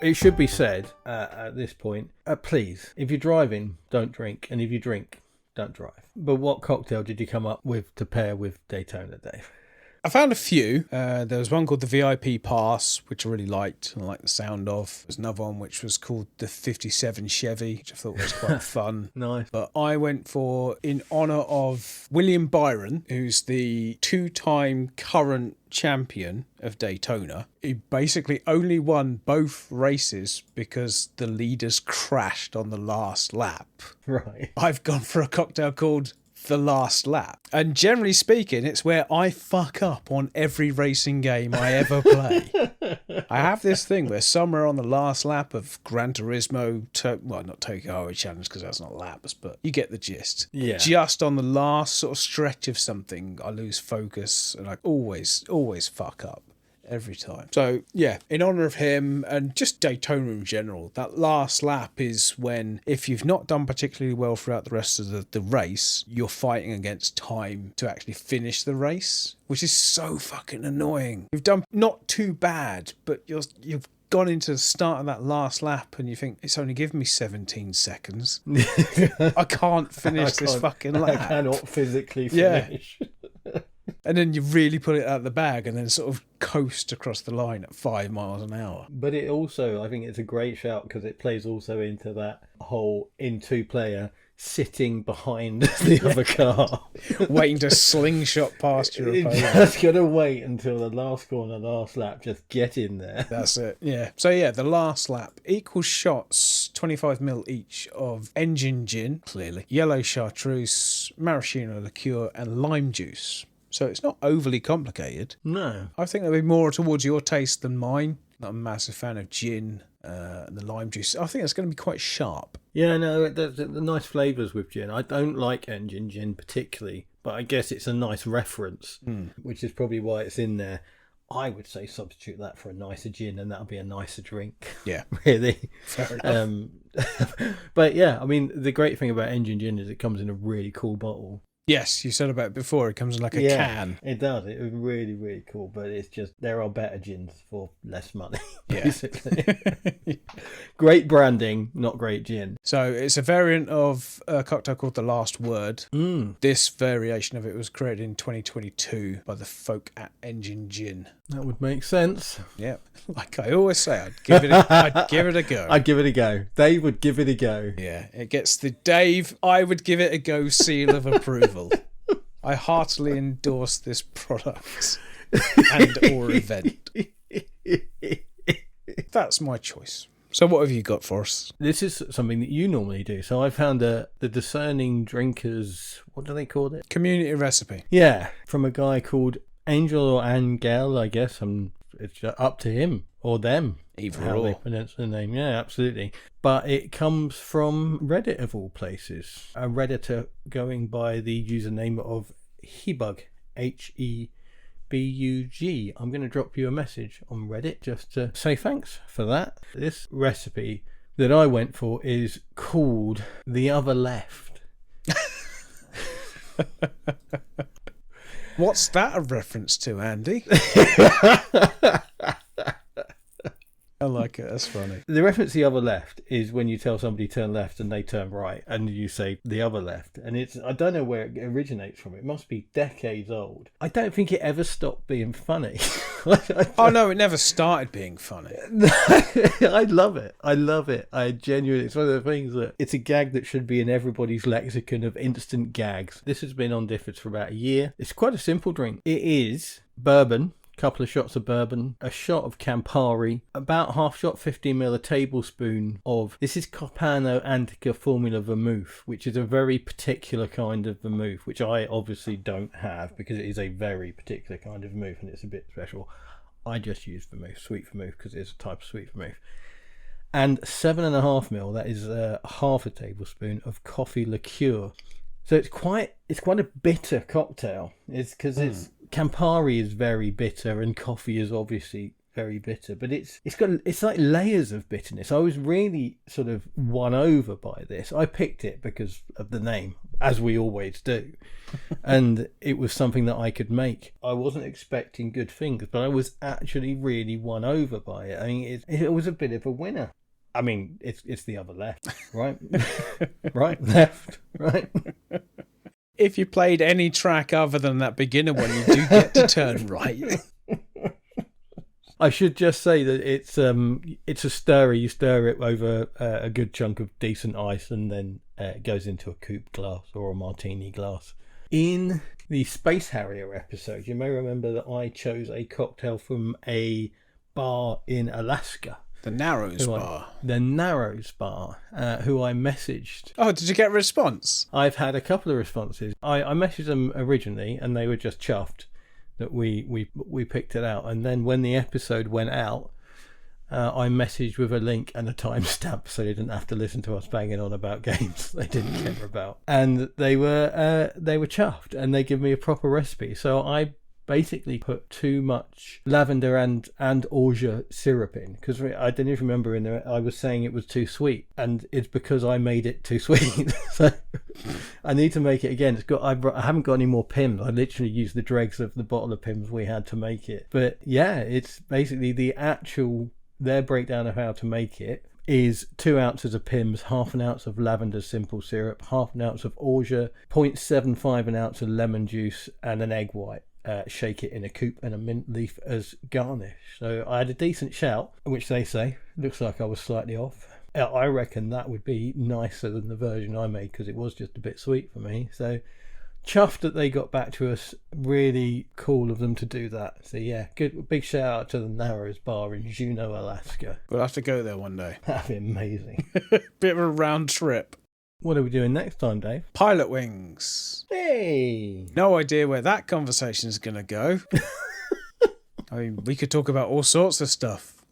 It should be said at this point, please, if you're driving, don't drink. And if you drink, don't drive. But what cocktail did you come up with to pair with Daytona, Dave? I found a few. There was one called the VIP Pass, which I really liked. I liked the sound of. There's another one which was called the 57 Chevy, which I thought was quite fun. Nice. But I went for, in honour of William Byron, who's the 2-time current champion of Daytona. He basically only won both races because the leaders crashed on the last lap. Right. I've gone for a cocktail called The Last Lap. And generally speaking, it's where I fuck up on every racing game I ever play. I have this thing where somewhere on the last lap of Gran Turismo, not Tokyo Challenge because that's not laps, but you get the gist. Yeah. Just on the last sort of stretch of something, I lose focus and I always fuck up. Every time. So, yeah, in honour of him and just Daytona in general, that last lap is when, if you've not done particularly well throughout the rest of the race, you're fighting against time to actually finish the race, which is so fucking annoying. You've done not too bad, but you've gone into the start of that last lap and you think, it's only given me 17 seconds. I can't finish this fucking lap. I cannot physically finish. Yeah. And then you really put it out of the bag and then sort of coast across the line at 5 miles an hour. But it also, I think it's a great shout because it plays also into that whole in 2-player sitting behind the other car. Waiting to slingshot past your opponent. Just got to wait until the last corner, last lap. Just get in there. That's it. Yeah. So yeah, the last lap. Equal shots, 25ml each of engine gin, clearly, yellow chartreuse, maraschino liqueur and lime juice. So it's not overly complicated. No. I think that'd be more towards your taste than mine. Not a massive fan of gin and the lime juice. I think it's going to be quite sharp. Yeah, no, there's the nice flavours with gin. I don't like engine gin particularly, but I guess it's a nice reference, which is probably why it's in there. I would say substitute that for a nicer gin and that'll be a nicer drink. Yeah. Really. Fair enough. But yeah, I mean, the great thing about engine gin is it comes in a really cool bottle. Yes, you said about it before. It comes in like a can. It does. It was really, really cool. But it's just, there are better gins for less money, Yeah. basically. Great branding, not great gin. So it's a variant of a cocktail called The Last Word. This variation of it was created in 2022 by the folk at Engine Gin. That would make sense. Yeah. Like I always say, I'd give it a go. I'd give it a go. Dave would give it a go. Yeah, it gets the Dave, I would give it a go seal of approval. I heartily endorse this product and or event. That's my choice. So what have you got for us? This is something that you normally do. So I found the Discerning Drinkers, what do they call it? Community recipe. Yeah, from a guy called Angel or Angel, I guess. It's up to him or them. Either how or. they pronounce the name. Yeah, absolutely. But it comes from Reddit of all places. A Redditor going by the username of Hebug, Hebug. I'm going to drop you a message on Reddit just to say thanks for that. This recipe that I went for is called The Other Left. What's that a reference to, Andy? I like it. That's funny. The reference to the other left is when you tell somebody turn left and they turn right and you say the other left. And I don't know where it originates from. It must be decades old. I don't think it ever stopped being funny. Oh, no, it never started being funny. I love it. I love it. I genuinely, it's one of the things that it's a gag that should be in everybody's lexicon of instant gags. This has been on Diffords for about a year. It's quite a simple drink. It is bourbon. Couple of shots of bourbon, a shot of Campari, about half shot, 15ml, a tablespoon of, this is Copano Antica Formula Vermouth, which is a very particular kind of vermouth, which I obviously don't have because it is a very particular kind of vermouth and it's a bit special. I just use vermouth, sweet vermouth, because it is a type of sweet vermouth. And 7.5ml, that is half a tablespoon of coffee liqueur. So it's quite a bitter cocktail. It's because it's Campari is very bitter and coffee is obviously very bitter, but it's like layers of bitterness. I was really sort of won over by this. I picked it because of the name, as we always do, and it was something that I could make. I wasn't expecting good things, but I was actually really won over by it. I mean, it was a bit of a winner. I mean, it's the other left, right? Right, left, right. if you played any track other than that beginner one, you do get to turn right. I should just say that it's a stirrer. You stir it over a good chunk of decent ice, and then it goes into a coupe glass or a martini glass. In the Space Harrier episode, you may remember that I chose a cocktail from a bar in Alaska. The Narrows Bar. The Narrows Bar, who I messaged. Oh, did you get a response? I've had a couple of responses. I messaged them originally, and they were just chuffed that we picked it out. And then when the episode went out, I messaged with a link and a timestamp, so they didn't have to listen to us banging on about games they didn't care about. And they were chuffed, and they give me a proper recipe. So I basically put too much lavender and orgeat syrup in, because I didn't even remember in there I was saying it was too sweet, and it's because I made it too sweet. So I need to make it again. I haven't got any more Pims. I literally used the dregs of the bottle of Pims we had to make it. But yeah, it's basically their breakdown of how to make it is 2 ounces of Pims, half an ounce of lavender simple syrup, half an ounce of orgeat, 0.75 an ounce of lemon juice, and an egg white. Shake it in a coupe and a mint leaf as garnish. So I had a decent shout, which they say looks like I was slightly off. I reckon that would be nicer than the version I made, because it was just a bit sweet for me. So chuffed that they got back to us. Really cool of them to do that. So yeah, good, big shout out to the Narrows Bar in Juneau, Alaska. We'll have to go there one day. That'd be amazing. Bit of a round trip. What are we doing next time, Dave? Pilot wings. Hey! No idea where that conversation is going to go. I mean, we could talk about all sorts of stuff.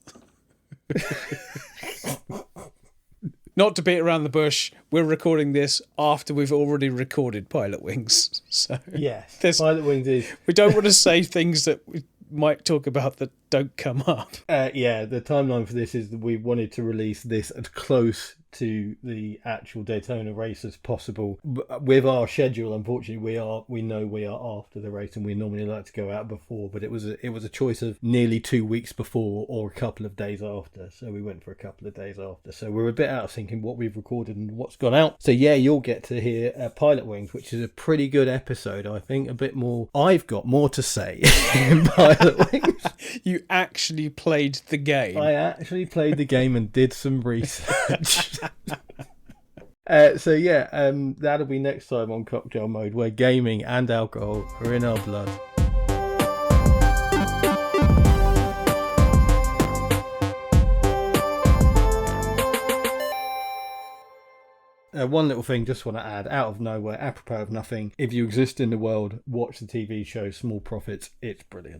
Not to beat around the bush, we're recording this after we've already recorded Pilot Wings. So yes, Pilot Wings is... We don't want to say things that we might talk about that don't come up. Yeah, the timeline for this is that we wanted to release this as close to the actual Daytona race as possible. With our schedule, unfortunately, we know we are after the race, and we normally like to go out before, but it was a choice of nearly 2 weeks before or a couple of days after, so we went for a couple of days after. So we're a bit out of sync in what we've recorded and what's gone out. So yeah, you'll get to hear Pilot Wings, which is a pretty good episode, I think. A bit more. I've got more to say in Pilot Wings. You actually played the game. I actually played the game and did some research. So yeah, that'll be next time on Cocktail Mode, where gaming and alcohol are in our blood. One little thing, just want to add, out of nowhere, apropos of nothing, if you exist in the world, watch the TV show Small Profits. It's brilliant.